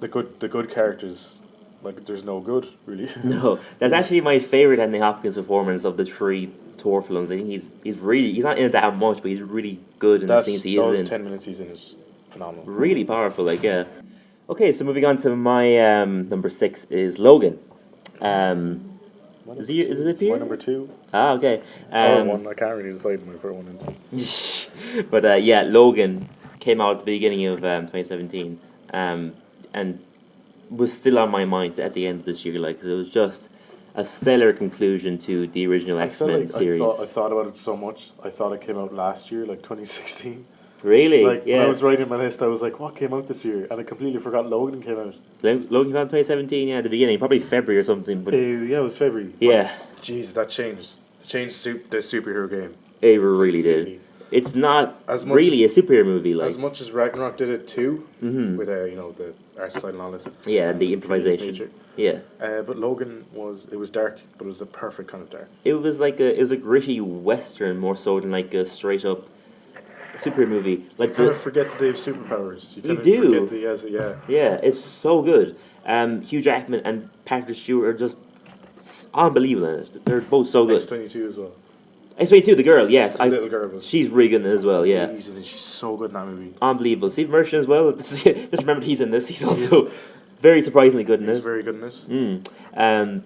Speaker 2: good characters Like, there's no good, really.
Speaker 1: No, that's actually my favorite Anthony Hopkins performance of the 3 Thor films. I think he's not in it that much, but he's really good in the scenes he is
Speaker 2: those
Speaker 1: in.
Speaker 2: 10 minutes he's in is just phenomenal.
Speaker 1: Really powerful, like, yeah. Okay, so moving on to my number 6 is Logan. Is it
Speaker 2: my
Speaker 1: here?
Speaker 2: number 2.
Speaker 1: Ah, okay.
Speaker 2: Or 1, I can't really decide my favorite 1 and 2.
Speaker 1: But yeah, Logan came out at the beginning of 2017, and was still on my mind at the end of this year. Like, 'cause it was just a stellar conclusion to the original X-Men series.
Speaker 2: I thought about it so much. I thought it came out last year, like 2016.
Speaker 1: Really?
Speaker 2: Like,
Speaker 1: yeah.
Speaker 2: when I was writing my list, I was like, what came out this year? And I completely forgot Logan came out.
Speaker 1: Logan came out in 2017, yeah, at the beginning, probably February or something. But
Speaker 2: Yeah, it was February.
Speaker 1: yeah.
Speaker 2: Jeez, that changed. It changed the superhero game.
Speaker 1: It really did. It's not really a superhero movie, like.
Speaker 2: As much as Ragnarok did it too,
Speaker 1: Mhm.
Speaker 2: with the art style and all this.
Speaker 1: Yeah, and the improvisation.
Speaker 2: nature.
Speaker 1: Yeah.
Speaker 2: But Logan was dark, but it was the perfect kind of dark.
Speaker 1: It was a gritty western more so than like a straight up superhero movie. Like
Speaker 2: You kind of forget that they have superpowers.
Speaker 1: You
Speaker 2: kind of
Speaker 1: do.
Speaker 2: forget the
Speaker 1: yeah, it's so good. Hugh Jackman and Patrick Stewart are just unbelievable in it. They're both so good.
Speaker 2: X-22 as well.
Speaker 1: X-22, the girl, yes,
Speaker 2: The little girl was.
Speaker 1: she's really good in it as well. Yeah,
Speaker 2: She's so good in that movie.
Speaker 1: unbelievable. Steve Merchant as well. Just remember he's in this. He's also very surprisingly good in
Speaker 2: He's
Speaker 1: it.
Speaker 2: very good in it.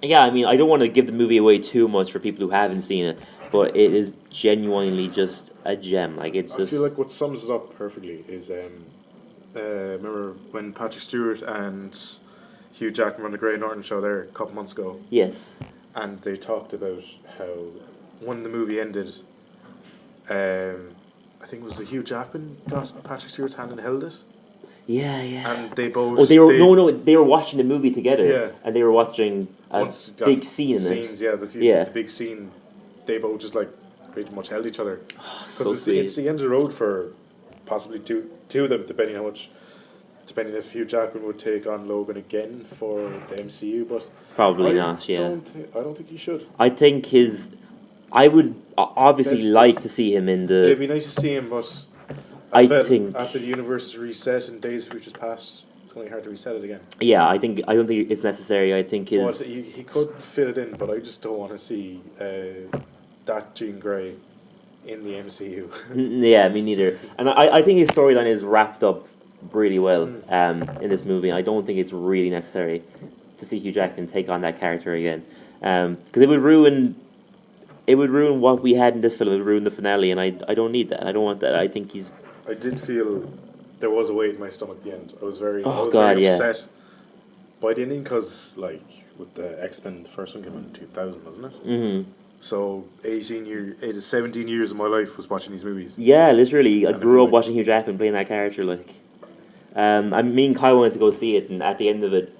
Speaker 1: Yeah, I mean, I don't want to give the movie away too much for people who haven't seen it, but it is genuinely just a gem. Like, it's
Speaker 2: I
Speaker 1: just.
Speaker 2: feel like what sums it up perfectly is remember when Patrick Stewart and Hugh Jackman were on the Grey Norton show there a couple months ago,
Speaker 1: Yes.
Speaker 2: and they talked about how when the movie ended, I think it was Hugh Jackman got Patrick Stewart's hand and held it,
Speaker 1: Yeah, yeah.
Speaker 2: and they both.
Speaker 1: Oh, they were watching the movie together.
Speaker 2: Yeah.
Speaker 1: And they were watching a
Speaker 2: once it got
Speaker 1: big scene in it.
Speaker 2: scenes, yeah,
Speaker 1: Yeah.
Speaker 2: the big scene. They both just like pretty much held each other.
Speaker 1: So
Speaker 2: it's
Speaker 1: sweet.
Speaker 2: the end of the road for possibly two of them, depending if Hugh Jackman would take on Logan again for the MCU, but
Speaker 1: Probably not, yeah.
Speaker 2: I don't think he should.
Speaker 1: I think I would obviously
Speaker 2: That's-
Speaker 1: like to see him in
Speaker 2: It'd
Speaker 1: the.
Speaker 2: be nice to see him, but
Speaker 1: I
Speaker 2: felt
Speaker 1: think.
Speaker 2: after the universe is reset and Days of Future's past, it's going to be hard to reset it again.
Speaker 1: Yeah, I don't think it's necessary. I think
Speaker 2: But he could fit it in, but I just don't want to see that Jean Grey in the MCU.
Speaker 1: Yeah, me neither. And I think his storyline is wrapped up really well in this movie. I don't think it's really necessary to see Hugh Jackman take on that character again, because it would ruin what we had in this film. It would ruin the finale, and I don't need that. I don't want that. I think he's.
Speaker 2: I did feel there was a weight in my stomach at the end. I was very
Speaker 1: yeah.
Speaker 2: upset by the ending because, like, with the X-Men, the first one came out in 2000, wasn't it?
Speaker 1: Mm-hmm.
Speaker 2: So 17 years of my life was watching these movies.
Speaker 1: Yeah, literally, I
Speaker 2: And I
Speaker 1: grew
Speaker 2: feel
Speaker 1: up
Speaker 2: like-
Speaker 1: watching Hugh Jackman playing that character. Like, me and Kyle wanted to go see it, and at the end of it,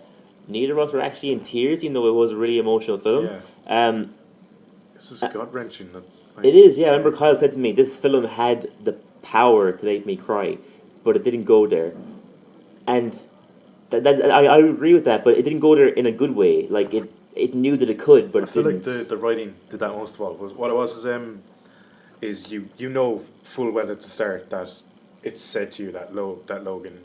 Speaker 1: neither of us were actually in tears, even though it was a really emotional film.
Speaker 2: Yeah. This is gut wrenching.
Speaker 1: It is, yeah. I remember Kyle said to me, this film had the power to make me cry, but it didn't go there. And I agree with that, but it didn't go there in a good way. Like, it knew that it could, but
Speaker 2: I
Speaker 1: it
Speaker 2: feel
Speaker 1: didn't.
Speaker 2: like the writing did that most of all. What it was is you know full well at the start that it's said to you that Logan.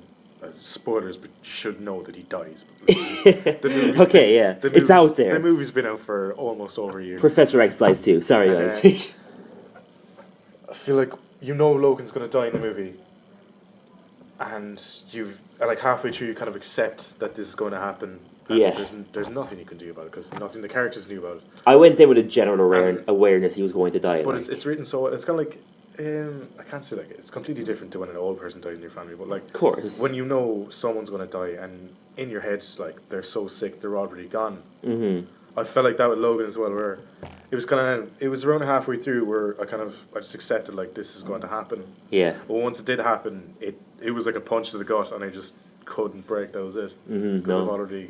Speaker 2: Spoilers, but you should know that he dies. The movie's
Speaker 1: Okay, yeah. It's out there.
Speaker 2: The movie's been out for almost over a year.
Speaker 1: Professor X dies too. Sorry,
Speaker 2: And,
Speaker 1: guys.
Speaker 2: I feel like you know Logan's going to die in the movie, and like halfway through you kind of accept that this is going to happen. And
Speaker 1: Yeah.
Speaker 2: there's nothing you can do about it because nothing the characters knew about it.
Speaker 1: I went in with a general awareness he was going to die.
Speaker 2: But
Speaker 1: like.
Speaker 2: it's written so it's kind of like I can't say like it's completely different to when an old person dies in your family. But like
Speaker 1: Of course.
Speaker 2: when you know someone's going to die and in your head like they're so sick they're already gone.
Speaker 1: Mm-hmm.
Speaker 2: I felt like that with Logan as well, where it was around halfway through where I just accepted like this is going to happen.
Speaker 1: Yeah.
Speaker 2: But once it did happen, it was like a punch to the gut, and I just couldn't break. That was it.
Speaker 1: Mm-hmm.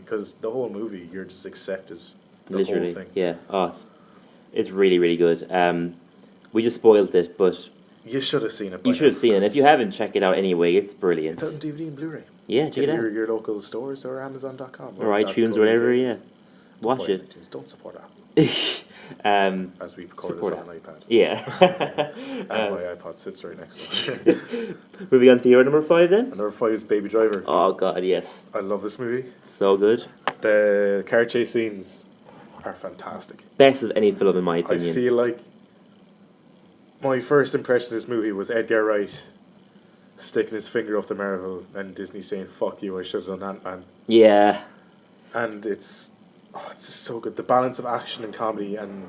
Speaker 2: Because the whole movie you're just accepted. The
Speaker 1: Literally.
Speaker 2: whole thing.
Speaker 1: Yeah. Oh, it's really, really good. We just spoiled it, but
Speaker 2: You should have seen it.
Speaker 1: you should have seen it. If you haven't, check it out anyway. It's brilliant.
Speaker 2: It's out on DVD and Blu-ray.
Speaker 1: Yeah, check it out.
Speaker 2: Your local stores or Amazon.com
Speaker 1: Or iTunes or whatever, yeah. Watch it.
Speaker 2: iTunes. Don't support Apple. As we record
Speaker 1: support
Speaker 2: this on an iPad.
Speaker 1: Yeah.
Speaker 2: And my iPod sits right next to it.
Speaker 1: Moving on to your number 5 then?
Speaker 2: And number 5 is Baby Driver.
Speaker 1: Oh god, yes.
Speaker 2: I love this movie.
Speaker 1: So good.
Speaker 2: The car chase scenes are fantastic.
Speaker 1: Best of any film in my
Speaker 2: I
Speaker 1: opinion.
Speaker 2: feel like my first impression of this movie was Edgar Wright sticking his finger up to Marvel and Disney saying, "Fuck you, I should have done Ant-Man."
Speaker 1: Yeah.
Speaker 2: And it's just so good. The balance of action and comedy, and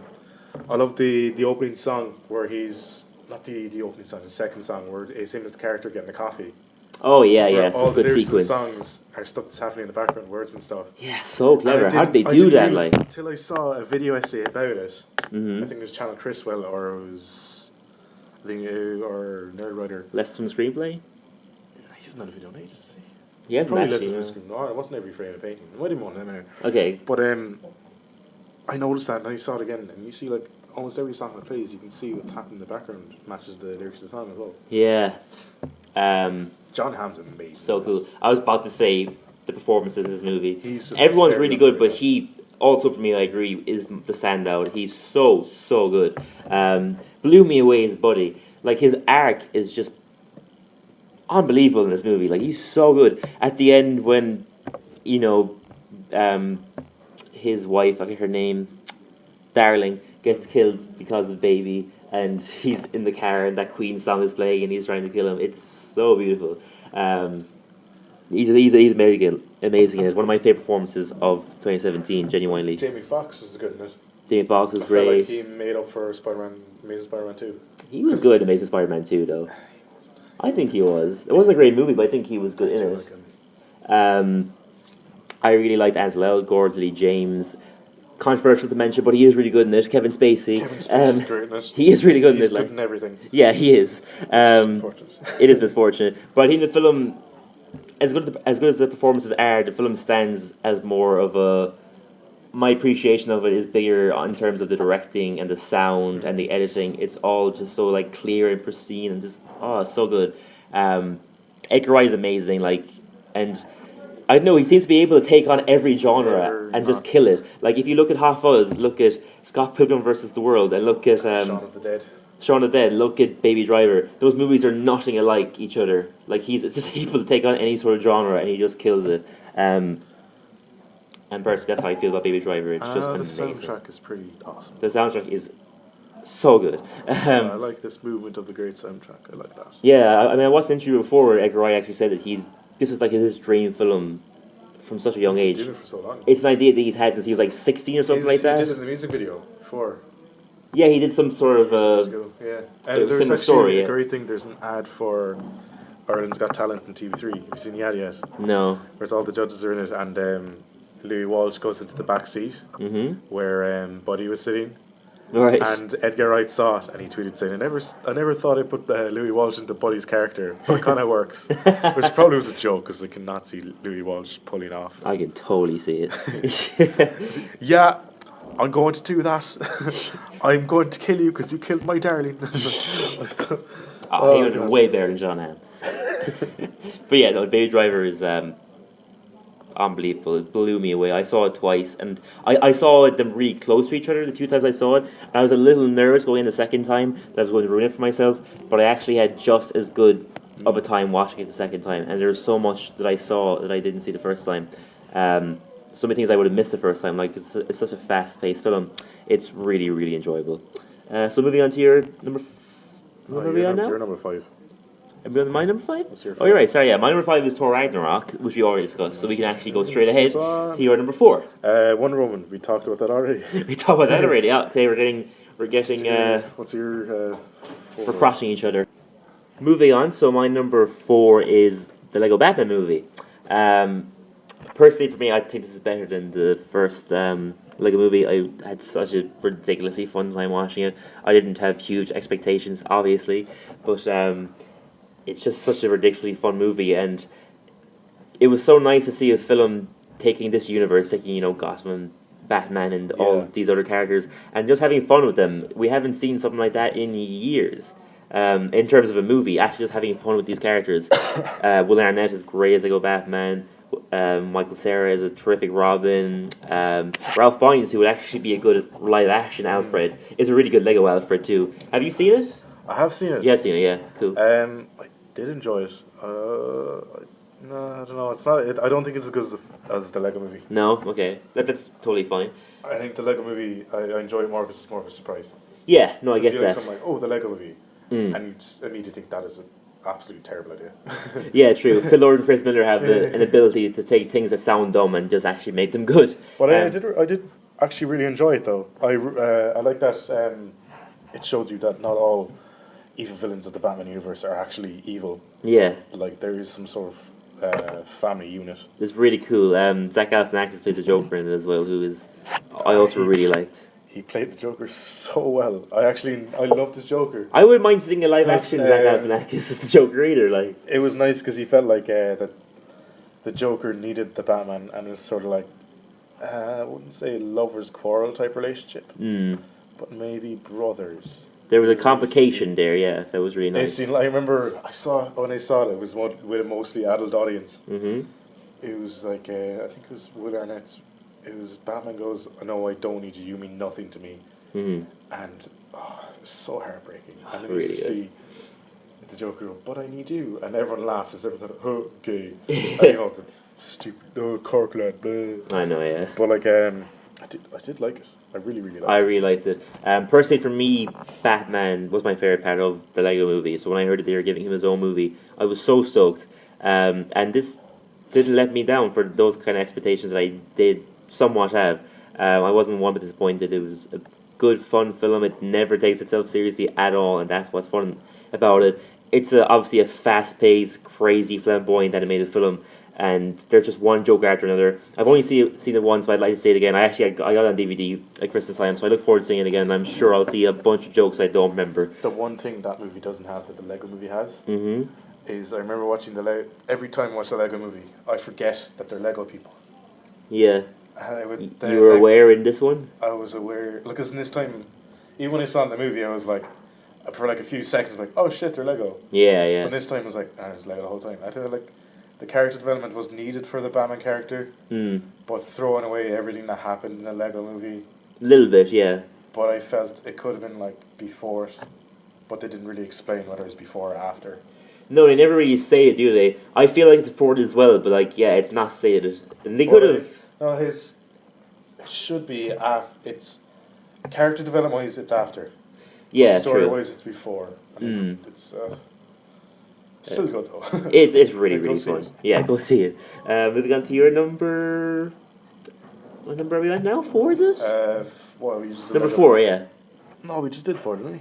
Speaker 2: I love the opening song where he's not the opening song, the second song where it's him as the character getting a coffee.
Speaker 1: Oh yeah,
Speaker 2: Where
Speaker 1: yeah, it's
Speaker 2: all
Speaker 1: a
Speaker 2: the
Speaker 1: good
Speaker 2: lyrics to the
Speaker 1: sequence.
Speaker 2: songs are stuff that's happening in the background, words and stuff.
Speaker 1: Yeah, so clever.
Speaker 2: And I
Speaker 1: How did they
Speaker 2: I
Speaker 1: do
Speaker 2: didn't
Speaker 1: that?
Speaker 2: realise
Speaker 1: Like,
Speaker 2: until I saw a video essay about it.
Speaker 1: Mhm.
Speaker 2: I think it was Channel Chriswell or it was or Nerd Writer.
Speaker 1: less from screenplay.
Speaker 2: He's not a video on ages.
Speaker 1: He hasn't
Speaker 2: Probably
Speaker 1: actually.
Speaker 2: less from no, it wasn't every frame of painting. It might have been one of them anyway.
Speaker 1: Okay.
Speaker 2: But I noticed that and I saw it again, and you see like almost every song that plays, you can see what's happening in the background matches the lyrics of the song as well.
Speaker 1: Yeah.
Speaker 2: John Hamm's amazing.
Speaker 1: So cool. I was about to say the performances in this movie.
Speaker 2: He's
Speaker 1: Everyone's
Speaker 2: very
Speaker 1: really good, but
Speaker 2: good.
Speaker 1: he also, for me, I agree, is the standout. He's so good. Blew me away, his buddy. Like, his arc is just unbelievable in this movie. Like, he's so good. At the end, when, you know, his wife, I forget her name, Darling, gets killed because of baby, and he's in the car and that Queen song is playing and he's trying to kill him. It's so beautiful. He's amazing in it. One of my favorite performances of 2017, genuinely.
Speaker 2: Jamie Foxx was good in it.
Speaker 1: Jamie Foxx was
Speaker 2: I felt
Speaker 1: great.
Speaker 2: like he made up for Amazing Spider-Man 2.
Speaker 1: He was good in Amazing Spider-Man 2, though. I think he was. It wasn't a great movie, but I think he was good in it. I really liked Ansel Elgort, Lee James. Controversial to mention, but he is really good in it. Kevin Spacey.
Speaker 2: Kevin Spacey's great in it.
Speaker 1: He is really good in
Speaker 2: He's
Speaker 1: it. Like,
Speaker 2: good in everything.
Speaker 1: yeah, he is.
Speaker 2: Unfortunate.
Speaker 1: It is misfortunate, but I think the film, as good as the performances are, the film stands as more of a. My appreciation of it is bigger in terms of the directing and the sound and the editing. It's all just so like clear and pristine and just it's so good. Edgar Wright is amazing, like, and I don't know, he seems to be able to take on every genre and just kill it. Like, if you look at Hot Fuzz, look at Scott Pilgrim vs. the World, and look at
Speaker 2: Shaun of the Dead.
Speaker 1: Shaun of the Dead, look at Baby Driver. Those movies are nothing alike each other. Like, he's just able to take on any sort of genre and he just kills it. And personally, that's how I feel about Baby Driver. It's just amazing.
Speaker 2: The soundtrack is pretty awesome.
Speaker 1: The soundtrack is so good.
Speaker 2: I like this movement of the great soundtrack. I like that.
Speaker 1: Yeah, I mean, I watched an interview before where Edgar Wright actually said that this is like his dream film from such a young age.
Speaker 2: He's been doing it for so long.
Speaker 1: It's an idea that he's had since he was like 16 or something like that.
Speaker 2: He did it in the music video before.
Speaker 1: Yeah, he did some sort of
Speaker 2: yeah.
Speaker 1: similar
Speaker 2: There's actually
Speaker 1: story,
Speaker 2: a great thing. There's an ad for Ireland's Got Talent on TV3. Have you seen the ad yet?
Speaker 1: No.
Speaker 2: Where all the judges are in it, and Louis Walsh goes into the back seat where Buddy was sitting.
Speaker 1: Right.
Speaker 2: And Edgar Wright saw it and he tweeted saying, I never thought I'd put Louis Walsh into Buddy's character, but it kind of works. Which probably was a joke because I cannot see Louis Walsh pulling off.
Speaker 1: I can totally see it.
Speaker 2: Yeah, I'm going to do that. I'm going to kill you because you killed my darling.
Speaker 1: He would have way better than John Hamm. But yeah, no, Baby Driver is unbelievable. It blew me away. I saw it twice, and I saw them really close to each other the two times I saw it. And I was a little nervous going in the second time that I was going to ruin it for myself, but I actually had just as good of a time watching it the second time. And there's so much that I saw that I didn't see the first time. So many things I would have missed the first time. Like, it's such a fast-paced film. It's really, really enjoyable. So moving on to your number. What are we on now?
Speaker 2: You're number 5.
Speaker 1: Are we on my number 5?
Speaker 2: What's your
Speaker 1: Oh, you're right. Sorry, yeah. My number 5 is Thor Ragnarok, which we already discussed. So we can actually go straight ahead to your number 4.
Speaker 2: Wonder Woman. We talked about that already.
Speaker 1: We talked about that already. Yeah. Today we're getting.
Speaker 2: What's your?
Speaker 1: We're crossing each other. Moving on. So my number 4 is the Lego Batman movie. Personally, for me, I think this is better than the first Lego movie. I had such a ridiculously fun time watching it. I didn't have huge expectations, obviously, but it's just such a ridiculously fun movie, and it was so nice to see a film taking this universe, taking, you know, Gotham and Batman and all these other characters, and just having fun with them. We haven't seen something like that in years. In terms of a movie, actually just having fun with these characters. Will Arnett is great as Lego Batman. Michael Cera is a terrific Robin. Ralph Fiennes, who would actually be a good live action Alfred, is a really good Lego Alfred too. Have you seen it?
Speaker 2: I have seen it.
Speaker 1: Yeah, I've seen it. Yeah, cool.
Speaker 2: I did enjoy it. No, I don't know. It's not. I don't think it's as good as the Lego Movie.
Speaker 1: No, okay, that's totally fine.
Speaker 2: I think the Lego Movie, I enjoy it more because it's more of a surprise.
Speaker 1: Yeah, no, I get
Speaker 2: Like
Speaker 1: that.
Speaker 2: something like, oh, the Lego Movie,
Speaker 1: Mm.
Speaker 2: and you just immediately think that is an absolutely terrible idea.
Speaker 1: Yeah, true. Phil Lord and Chris Miller have an ability to take things that sound dumb and just actually make them good.
Speaker 2: But I did actually really enjoy it though. I like that it showed you that not all evil villains of the Batman universe are actually evil.
Speaker 1: Yeah,
Speaker 2: Like there is some sort of family unit.
Speaker 1: it's really cool. Zach Galifianakis plays the Joker in it as well, who is I also really liked.
Speaker 2: He played the Joker so well. I loved his Joker.
Speaker 1: I wouldn't mind seeing a live action Zach
Speaker 2: Um,
Speaker 1: Galifianakis as the Joker either. Like,
Speaker 2: It was nice because he felt like that the Joker needed the Batman, and it was sort of like I wouldn't say lovers quarrel type relationship, but maybe brothers.
Speaker 1: there was a complication there. Yeah, that was really nice.
Speaker 2: I remember when I saw it. It was with a mostly adult audience.
Speaker 1: Mm-hmm.
Speaker 2: It was like I think it was Will Arnett. It was Batman goes, "No, I don't need you. You mean nothing to me."
Speaker 1: Mm-hmm.
Speaker 2: And it's so heartbreaking. And then
Speaker 1: Really
Speaker 2: you just
Speaker 1: good.
Speaker 2: see the Joker go, "But I need you," and everyone laughed as everyone thought, "Oh, gay," and you know the stupid cork lad. Blah.
Speaker 1: I know, yeah.
Speaker 2: But like I did like it. I really liked
Speaker 1: I
Speaker 2: it.
Speaker 1: really liked it. Personally, for me, Batman was my favorite part of the Lego Movie. So when I heard that they were giving him his own movie, I was so stoked. And this didn't let me down for those kind of expectations that I did somewhat have. I wasn't one bit disappointed. It was a good, fun film. It never takes itself seriously at all, and that's what's fun about it. It's obviously a fast-paced, crazy, flamboyant animated film, and there's just one joke after another. I've only seen it once, but I'd like to see it again. I got it on DVD at Christmas time, so I look forward to seeing it again, and I'm sure I'll see a bunch of jokes I don't remember.
Speaker 2: The one thing that movie doesn't have that the Lego Movie has
Speaker 1: Mm-hmm.
Speaker 2: is I remember watching every time I watch the Lego Movie, I forget that they're Lego people.
Speaker 1: Yeah.
Speaker 2: The
Speaker 1: You were aware in this one?
Speaker 2: I was aware, because in this time, even when I saw it in the movie, I was like, for like a few seconds, like, oh shit, they're Lego.
Speaker 1: Yeah, yeah.
Speaker 2: And this time I was like, it's Lego the whole time. I feel like the character development was needed for the Batman character, but throwing away everything that happened in the Lego movie.
Speaker 1: A little bit, yeah.
Speaker 2: But I felt it could have been like before it, but they didn't really explain whether it was before or after.
Speaker 1: No, they never really say it, do they? I feel like it's before it as well, but like, yeah, it's not stated. And they could have...
Speaker 2: No, it should be it's character development wise, it's after.
Speaker 1: Yeah,
Speaker 2: Story
Speaker 1: true.
Speaker 2: wise, it's before. I mean, it's still good though.
Speaker 1: It's really,
Speaker 2: Go
Speaker 1: really
Speaker 2: see
Speaker 1: fun.
Speaker 2: it.
Speaker 1: Yeah, go see it. Moving on to your number... What number are we on now? 4, is it?
Speaker 2: Well, we just did
Speaker 1: Number
Speaker 2: Lego.
Speaker 1: 4, yeah.
Speaker 2: No, we just did 4, didn't we?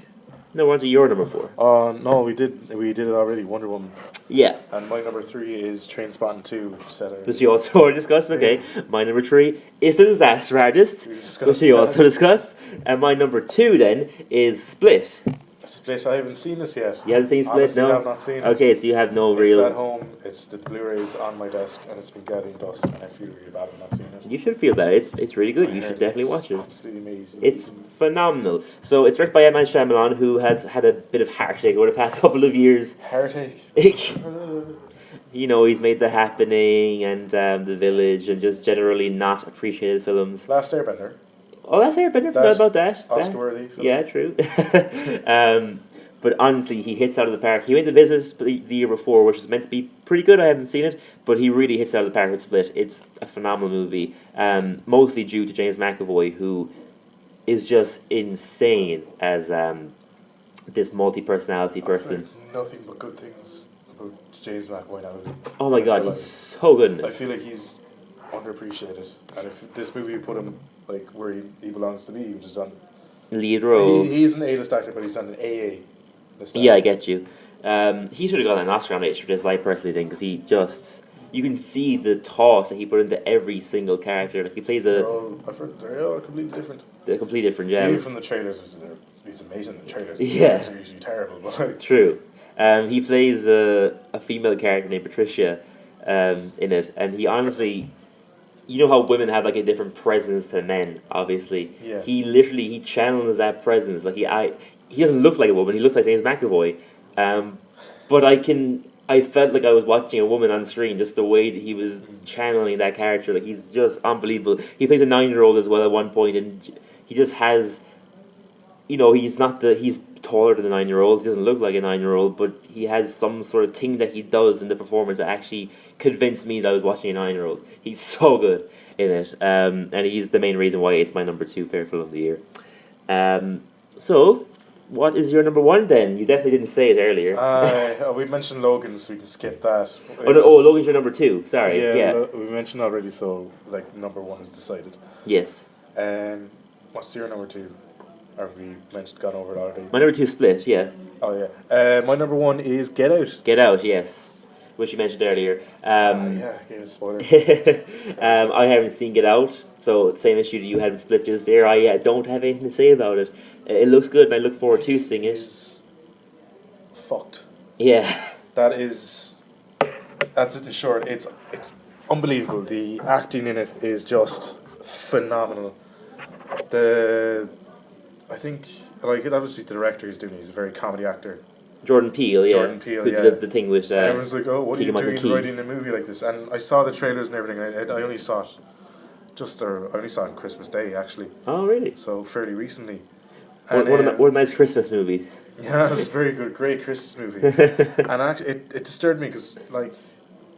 Speaker 1: No, we're on to your number 4.
Speaker 2: No, we did it already. Wonder Woman.
Speaker 1: Yeah.
Speaker 2: And my number 3 is Trainspotting 2, which you said earlier.
Speaker 1: Which you also already discussed, okay. My number 3 is The Disaster Artist,
Speaker 2: We discussed
Speaker 1: which you
Speaker 2: that.
Speaker 1: also discussed. And my number 2 then is Split.
Speaker 2: Split. I haven't seen this yet.
Speaker 1: You haven't seen Split,
Speaker 2: Honestly,
Speaker 1: no?
Speaker 2: I have not seen it.
Speaker 1: Okay, so you have no
Speaker 2: It's
Speaker 1: real...
Speaker 2: at home. It's the Blu-rays on my desk, and it's been gathering dust, and I feel really bad about not seeing it.
Speaker 1: You should feel that. It's really good.
Speaker 2: I
Speaker 1: You
Speaker 2: heard
Speaker 1: should definitely
Speaker 2: it's
Speaker 1: watch it.
Speaker 2: Absolutely amazing.
Speaker 1: It's phenomenal. So it's directed by M. Night Shyamalan, who has had a bit of heartache over the past couple of years.
Speaker 2: Heartache.
Speaker 1: You know, he's made The Happening and The Village and just generally not appreciated films.
Speaker 2: Last Airbender.
Speaker 1: Oh, that's Airbender. Forgot about that.
Speaker 2: Oscar-worthy film.
Speaker 1: Yeah, true. But honestly, he hits out of the park. He went to visit the year before, which was meant to be pretty good. I haven't seen it, but he really hits out of the park with Split. It's a phenomenal movie, mostly due to James McAvoy, who is just insane as this multi-personality person.
Speaker 2: I've heard nothing but good things about James McAvoy now.
Speaker 1: Oh my god, he's so good in
Speaker 2: I
Speaker 1: it.
Speaker 2: feel like he's underappreciated, and if this movie put him like where he belongs to be, which is on.
Speaker 1: Lead role.
Speaker 2: He's an A-list actor, but he's on an AA. List
Speaker 1: Yeah, I
Speaker 2: actor.
Speaker 1: get you. He should have got an Oscar nomination for this, I personally think, because he just... You can see the thought that he put into every single character. Like, he plays
Speaker 2: I've heard they're all completely different.
Speaker 1: a completely different
Speaker 2: Maybe
Speaker 1: gem.
Speaker 2: from the trailers, it's amazing. The trailers,
Speaker 1: Yeah.
Speaker 2: are usually terrible, but like,
Speaker 1: True. He plays a female character named Patricia in it, and he honestly... You know how women have like a different presence to men, obviously.
Speaker 2: Yeah.
Speaker 1: He channels that presence. Like he doesn't look like a woman. He looks like James McAvoy. But I can I felt like I was watching a woman on screen. Just the way that he was channeling that character, like he's just unbelievable. He plays a 9-year-old as well at one point, and he just has, he's taller than a 9-year-old. He doesn't look like a 9-year-old, but he has some sort of thing that he does in the performance that actually convinced me that I was watching a 9-year-old. He's so good in it, and he's the main reason why it's my number 2 favorite film of the year. So, what is your number 1 then? You definitely didn't say it earlier.
Speaker 2: We mentioned Logan, so we can skip that.
Speaker 1: Logan's your number 2. Sorry.
Speaker 2: Yeah. We mentioned already, so like number 1 is decided.
Speaker 1: Yes.
Speaker 2: What's your number 2? Or have we gone over it already?
Speaker 1: My number 2 is Split. Yeah.
Speaker 2: Oh yeah. My number 1 is Get Out.
Speaker 1: Get Out. Yes. Which you mentioned earlier.
Speaker 2: Yeah, gave a spoiler.
Speaker 1: I haven't seen Get Out, so same issue that you had with Split just there. I don't have anything to say about it. It looks good, and I look forward to seeing it.
Speaker 2: It's fucked.
Speaker 1: Yeah.
Speaker 2: That's it in short. It's unbelievable. The acting in it is just phenomenal. I think, like, obviously the director he's a very comedy actor.
Speaker 1: Jordan Peele, yeah.
Speaker 2: Jordan Peele, yeah.
Speaker 1: The thing with...
Speaker 2: and everyone's like, oh, what are you doing writing a movie like this? And I saw the trailers and everything. I only saw it I only saw it on Christmas Day, actually.
Speaker 1: Oh, really?
Speaker 2: So, fairly recently.
Speaker 1: What a nice Christmas movie.
Speaker 2: Yeah, it was a very good, great Christmas movie. And actually, it disturbed me because, like,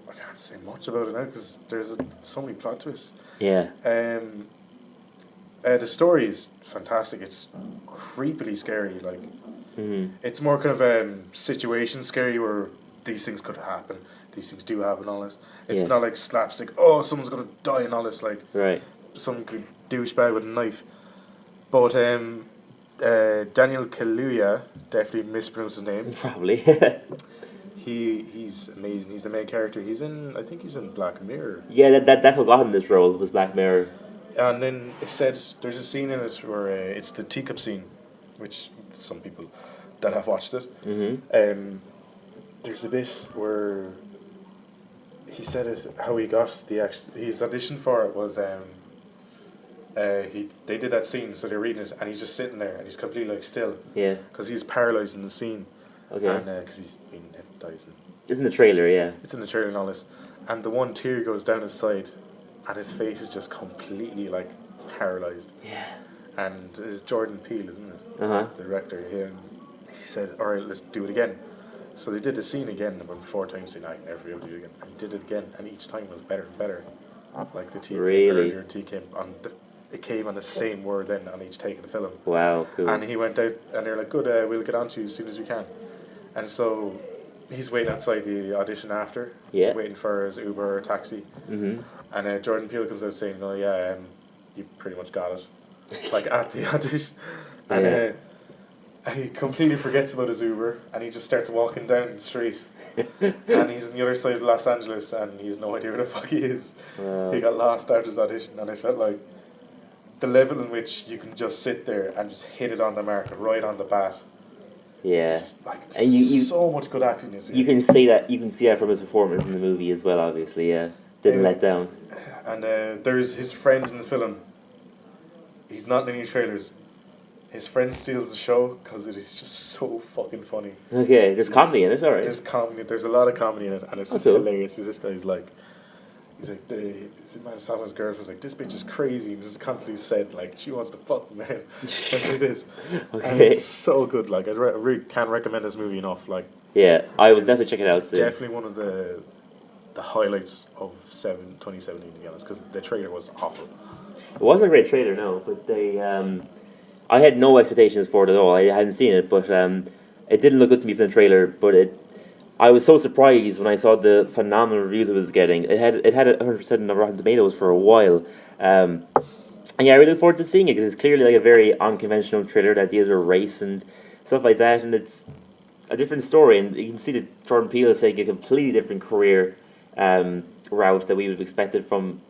Speaker 2: I can't say much about it now because there's so many plot twists.
Speaker 1: Yeah.
Speaker 2: The story is fantastic. It's creepily scary. Like, it's more kind of situation scary where these things could happen. These things do happen. All this. It's not like slapstick. Oh, someone's gonna die and all this. Like,
Speaker 1: right.
Speaker 2: Some could douchebag with a knife. But Daniel Kaluuya, definitely mispronounced his name.
Speaker 1: Probably.
Speaker 2: He's amazing. He's the main character. I think he's in Black Mirror.
Speaker 1: Yeah, that's what got him this role, was Black Mirror.
Speaker 2: And then it said there's a scene in it where it's the teacup scene, which some people that have watched it.
Speaker 1: Mm-hmm.
Speaker 2: There's a bit where he said it how he got his audition for it was they did that scene, so they're reading it and he's just sitting there and he's completely like still.
Speaker 1: Yeah.
Speaker 2: Because he's paralysed in the scene.
Speaker 1: Okay.
Speaker 2: And because he's been hypnotized.
Speaker 1: It's in the trailer, yeah.
Speaker 2: It's in the trailer and all this, and the one tear goes down his side. And his face is just completely, like, paralysed.
Speaker 1: Yeah.
Speaker 2: And it's Jordan Peele, isn't it?
Speaker 1: Uh-huh.
Speaker 2: The director here. He said, all right, let's do it again. So they did the scene again about 4 times. Saying, I can never be able to do it again. And he did it again, and each time was better and better. Like the team
Speaker 1: really?
Speaker 2: came earlier, it came on the same word then on each take of the film.
Speaker 1: Wow, cool.
Speaker 2: And he went out, and they're like, good, we'll get on to you as soon as we can. And so he's waiting outside the audition after.
Speaker 1: Yeah.
Speaker 2: Waiting for his Uber or taxi.
Speaker 1: Mm-hmm.
Speaker 2: And Jordan Peele comes out saying, "Oh yeah, you pretty much got it," like at the audition, and he completely forgets about his Uber, and he just starts walking down the street, and he's on the other side of Los Angeles, and he has no idea where the fuck he is. Wow. He got lost after his audition, and I felt like the level in which you can just sit there and just hit it on the mark right on the bat.
Speaker 1: Yeah,
Speaker 2: it's just, like,
Speaker 1: and you
Speaker 2: so much good acting.
Speaker 1: You can see that from his performance in the movie as well. Obviously, yeah, didn't let down.
Speaker 2: And there's his friend in the film. He's not in any trailers. His friend steals the show because it is just so fucking funny.
Speaker 1: Okay, there's comedy in it, alright.
Speaker 2: There's comedy. There's a lot of comedy in it, and it's just hilarious. This guy's like, someone's girlfriend was like, this bitch is crazy. And this is constantly said like she wants to fuck the man. And like this, and it's so good. Like I really can't recommend this movie enough. Like, yeah,
Speaker 1: I will definitely check it out soon.
Speaker 2: Definitely one of the highlights of 2017, to be honest, because the trailer was awful.
Speaker 1: It wasn't a great trailer, no, but I had no expectations for it at all. I hadn't seen it, but it didn't look good to me from the trailer. But I was so surprised when I saw the phenomenal reviews it was getting. It had 100% on Rotten Tomatoes for a while, and yeah, I really look forward to seeing it because it's clearly like a very unconventional trailer that deals with race and stuff like that, and it's a different story. And you can see that Jordan Peele is taking a completely different career route that we would have expected from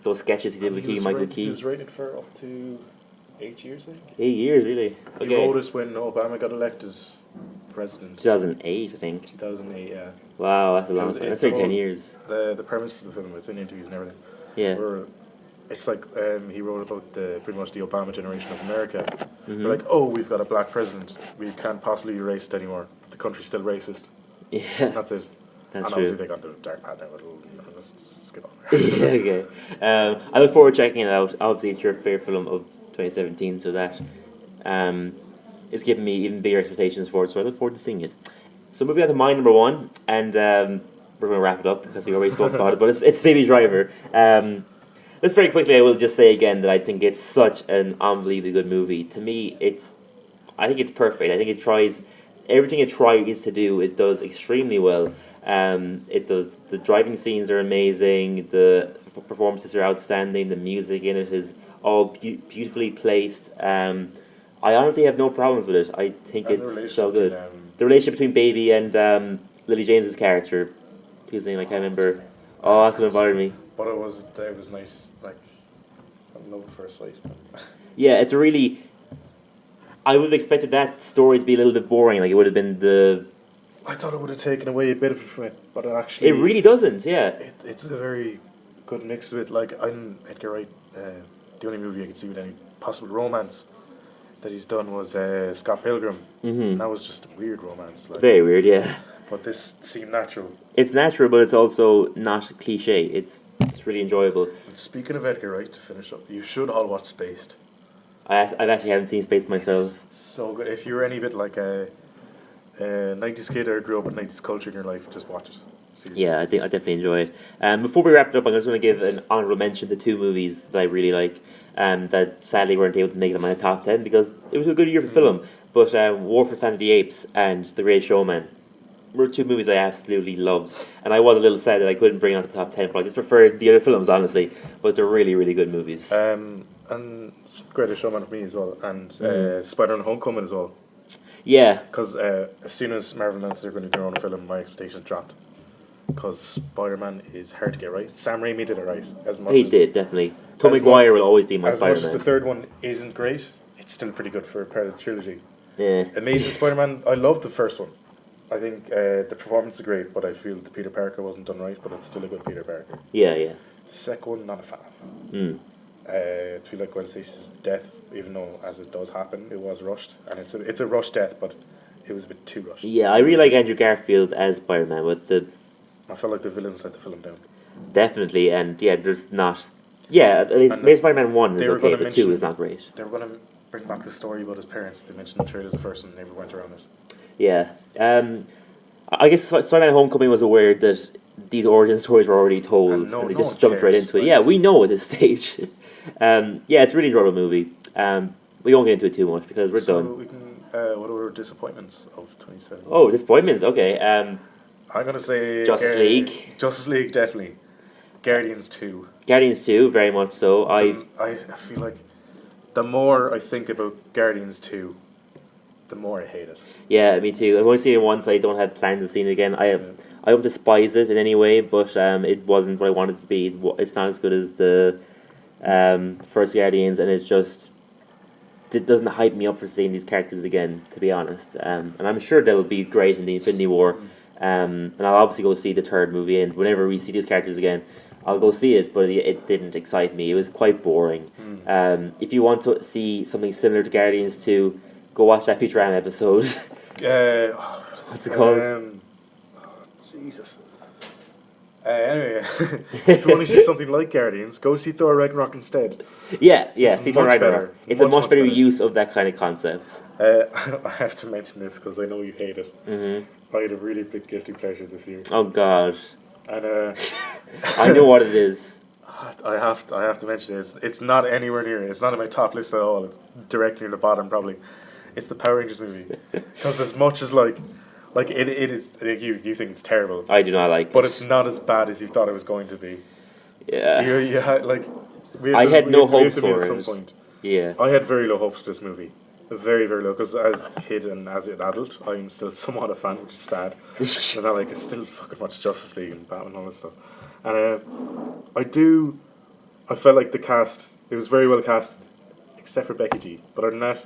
Speaker 1: those sketches he did with Michael Key.
Speaker 2: He was rated for up to 8 years, I think.
Speaker 1: 8 years, really?
Speaker 2: Okay. He wrote it when Obama got elected president.
Speaker 1: 2008, I think.
Speaker 2: 2008, yeah.
Speaker 1: Wow, that's a long time. That's like 10 years.
Speaker 2: The premise of the film, it's in interviews and everything.
Speaker 1: Yeah.
Speaker 2: Where it's like he wrote about pretty much the Obama generation of America. Mm-hmm. They're like, oh, we've got a black president. We can't possibly be racist anymore. The country's still racist.
Speaker 1: Yeah.
Speaker 2: And that's it.
Speaker 1: That's
Speaker 2: and
Speaker 1: true.
Speaker 2: obviously they got the dark path now. Let's skip on.
Speaker 1: Okay. I look forward to checking it out. Obviously, it's your favorite film of 2017, so that is giving me even bigger expectations for it. So I look forward to seeing it. So moving on to my number one, and we're going to wrap it up because we already spoke about it. But it's Baby Driver. Just very quickly, I will just say again that I think it's such an unbelievably good movie. To me, I think it's perfect. I think it tries everything it tries to do. It does extremely well. It does. The driving scenes are amazing. The performances are outstanding. The music in it is all beautifully placed. I honestly have no problems with it. I think
Speaker 2: And
Speaker 1: it's so good.
Speaker 2: between,
Speaker 1: The relationship between Baby and Lily James's character, whose name I can't remember. Oh, that's gonna bother me.
Speaker 2: but it was nice, like love at first sight.
Speaker 1: Yeah, it's a really. I would have expected that story to be a little bit boring. Like it would have been the.
Speaker 2: I thought it would have taken away a bit of it from it, but it actually
Speaker 1: It really doesn't. Yeah.
Speaker 2: it's a very good mix of it. Like I'm Edgar Wright. The only movie I could see with any possible romance that he's done was Scott Pilgrim.
Speaker 1: Mm-hmm.
Speaker 2: And that was just a weird romance. Like,
Speaker 1: Very weird. Yeah.
Speaker 2: but this seemed natural.
Speaker 1: It's natural, but it's also not cliche. It's really enjoyable.
Speaker 2: And speaking of Edgar Wright, to finish up, you should all watch Spaced.
Speaker 1: I actually haven't seen Space myself.
Speaker 2: So good. If you're any bit like a 90s kid or grew up with 90s culture in your life, just watch it. Seriously.
Speaker 1: Yeah, I definitely enjoy it. Before we wrap it up, I'm just going to give an honorable mention to two movies that I really like. That sadly weren't able to make it on my top 10 because it was a good year for film. But War for the Planet of the Apes and The Great Showman were two movies I absolutely loved. And I was a little sad that I couldn't bring on the top 10, but I just preferred the other films, honestly. But they're really, really good movies.
Speaker 2: And Greatest Showman for me as well, and Spider-Man Homecoming as well.
Speaker 1: Yeah.
Speaker 2: Because as soon as Marvel announced they're going to do their own film, my expectations dropped. Because Spider-Man is hard to get right. Sam Raimi did it right. As much
Speaker 1: He
Speaker 2: as,
Speaker 1: did, definitely. Tom Maguire will always be my
Speaker 2: as much as
Speaker 1: Spider-Man.
Speaker 2: the third one isn't great, it's still pretty good for a part of the trilogy.
Speaker 1: Yeah.
Speaker 2: Amazing Spider-Man, I love the first one. I think the performance is great, but I feel the Peter Parker wasn't done right, but it's still a good Peter Parker.
Speaker 1: Yeah, yeah.
Speaker 2: The second one, not a fan of.
Speaker 1: Mm.
Speaker 2: I feel like Gwen Stacy's death, even though as it does happen, it was rushed, and it's a rushed death, but it was a bit too rushed.
Speaker 1: Yeah, I really like Andrew Garfield as Spider-Man, but
Speaker 2: I felt like the villains let the film down.
Speaker 1: definitely, and yeah, there's not. Yeah, at least maybe Spider-Man 1 is okay, but 2 is not great.
Speaker 2: They were going to bring back the story about his parents. They mentioned the trailers the first one, and never went around it.
Speaker 1: Yeah. I guess Spider-Man Homecoming was aware that these origin stories were already told, and they
Speaker 2: no
Speaker 1: just
Speaker 2: one
Speaker 1: jumped right
Speaker 2: cares,
Speaker 1: into it.
Speaker 2: like-
Speaker 1: Yeah, we know at this stage. Yeah, it's a really enjoyable movie. We won't get into it too much because we're
Speaker 2: So
Speaker 1: done.
Speaker 2: we can. What were disappointments of 27?
Speaker 1: Oh, disappointments. Okay.
Speaker 2: I'm gonna say
Speaker 1: Justice League.
Speaker 2: Justice League, definitely. Guardians 2.
Speaker 1: Guardians 2, very much so.
Speaker 2: I feel like the more I think about Guardians 2, the more I hate it.
Speaker 1: Yeah, me too. I've only seen it once. I don't have plans of seeing it again. I don't despise it in any way, but it wasn't what I wanted it to be. It's not as good as the first Guardians, and it doesn't hype me up for seeing these characters again, to be honest. And I'm sure they'll be great in the Infinity War. And I'll obviously go see the third movie, and whenever we see these characters again, I'll go see it, but it didn't excite me. It was quite boring. If you want to see something similar to Guardians 2, go watch that Futurama episode. What's it called?
Speaker 2: Jesus. Anyway, if you want to see something like Guardians, go see Thor Ragnarok instead.
Speaker 1: Yeah,
Speaker 2: It's
Speaker 1: see Thor
Speaker 2: much
Speaker 1: Ragnarok.
Speaker 2: better.
Speaker 1: It's a much better
Speaker 2: better.
Speaker 1: use of that kind of concept.
Speaker 2: I have to mention this because I know you hate it.
Speaker 1: Mm-hmm.
Speaker 2: I had a really big guilty pleasure this year.
Speaker 1: Oh God,
Speaker 2: And
Speaker 1: I know what it is.
Speaker 2: I have to mention it. It's not anywhere near it. It's not in my top list at all. It's directly near the bottom probably. It's the Power Rangers movie. Because as much as like it is like you think it's terrible.
Speaker 1: I do not like
Speaker 2: But
Speaker 1: it.
Speaker 2: it's not as bad as you thought it was going to be.
Speaker 1: Yeah.
Speaker 2: You had like
Speaker 1: I had no hopes
Speaker 2: to meet
Speaker 1: for
Speaker 2: at some
Speaker 1: it.
Speaker 2: point.
Speaker 1: Yeah.
Speaker 2: I had very low hopes for this movie. Very, very low. Because as a kid and as an adult, I'm still somewhat a fan, which is sad. And I still fucking watch Justice League and Batman and all this stuff. And I felt like the cast, it was very well cast, except for Becky G. But other than that,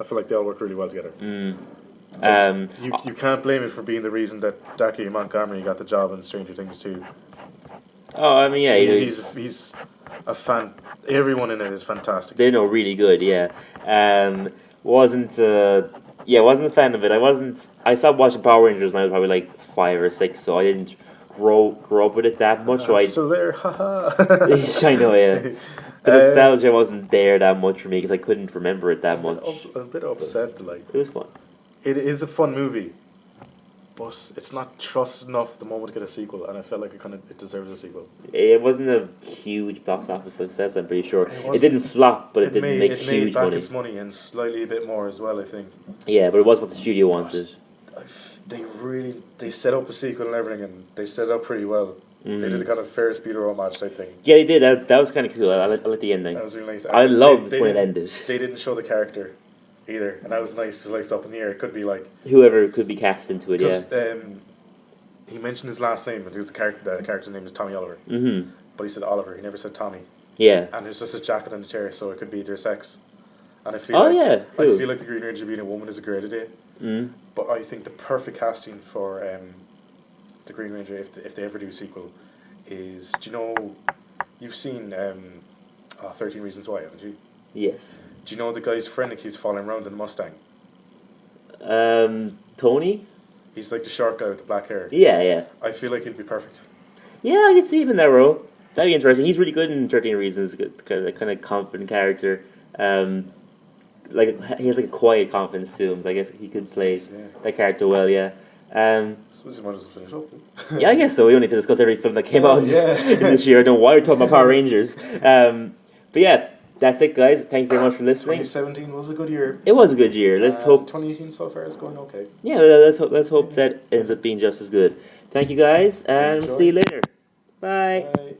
Speaker 2: I feel like they all worked really well together. You can't blame it for being the reason that Dacre Montgomery got the job in Stranger Things 2.
Speaker 1: Oh, I mean, yeah.
Speaker 2: He's a fan. Everyone in it is fantastic.
Speaker 1: They're really good. Yeah. Yeah, I wasn't a fan of it. I stopped watching Power Rangers when I was probably like 5 or 6, so I didn't grow up with it that much. So
Speaker 2: Still there, haha.
Speaker 1: I know, yeah. The nostalgia wasn't there that much for me because I couldn't remember it that much.
Speaker 2: I'm a bit upset. Like,
Speaker 1: it was fun.
Speaker 2: it is a fun movie, but it's not trusted enough the moment to get a sequel, and I felt like it deserves a sequel.
Speaker 1: It wasn't a huge box office success, I'm pretty sure. It didn't flop, but it didn't make huge
Speaker 2: made back
Speaker 1: money.
Speaker 2: its money and slightly a bit more as well, I think.
Speaker 1: Yeah, but it was what the studio wanted.
Speaker 2: They set up a sequel and everything, and they set it up pretty well. They did a kind of Ferris Bueller match type thing.
Speaker 1: Yeah, they did. That was kind of cool. I like the ending.
Speaker 2: That was really nice.
Speaker 1: I loved when it
Speaker 2: didn't-
Speaker 1: ended.
Speaker 2: They didn't show the character either, and that was nice. It's like it's up in the air. It could be like
Speaker 1: Whoever could be cast into it, yeah.
Speaker 2: because he mentioned his last name, because the character's name is Tommy Oliver.
Speaker 1: Mm-hmm.
Speaker 2: But he said Oliver. He never said Tommy.
Speaker 1: Yeah.
Speaker 2: And there's just a jacket on the chair, so it could be their sex. And I feel
Speaker 1: Cool.
Speaker 2: I feel like the Green Ranger being a woman is a great idea.
Speaker 1: Mm.
Speaker 2: But I think the perfect casting for the Green Ranger, if they ever do a sequel, is, do you know, you've seen 13 Reasons Why, haven't you?
Speaker 1: Yes.
Speaker 2: Do you know the guy's friend that keeps falling around in the Mustang?
Speaker 1: Tony?
Speaker 2: He's like the short guy with the black hair.
Speaker 1: Yeah.
Speaker 2: I feel like he'd be perfect.
Speaker 1: Yeah, I could see him in that role. That'd be interesting. He's really good in 13 Reasons. Kind of confident character. Like he has like a quiet confidence to him. So I guess he could play that character well. Yeah.
Speaker 2: Suppose you might as well finish up.
Speaker 1: Yeah, I guess so. We don't need to discuss every film that came out in
Speaker 2: Yeah.
Speaker 1: this year. I don't know why we're talking about Power Rangers. But yeah, that's it, guys. Thank you very much for listening.
Speaker 2: 2017 was a good year.
Speaker 1: It was a good year. Let's hope.
Speaker 2: 2018 so far is going okay.
Speaker 1: Yeah, let's hope that ends up being just as good. Thank you, guys, and we'll see you later. Bye.
Speaker 2: Bye.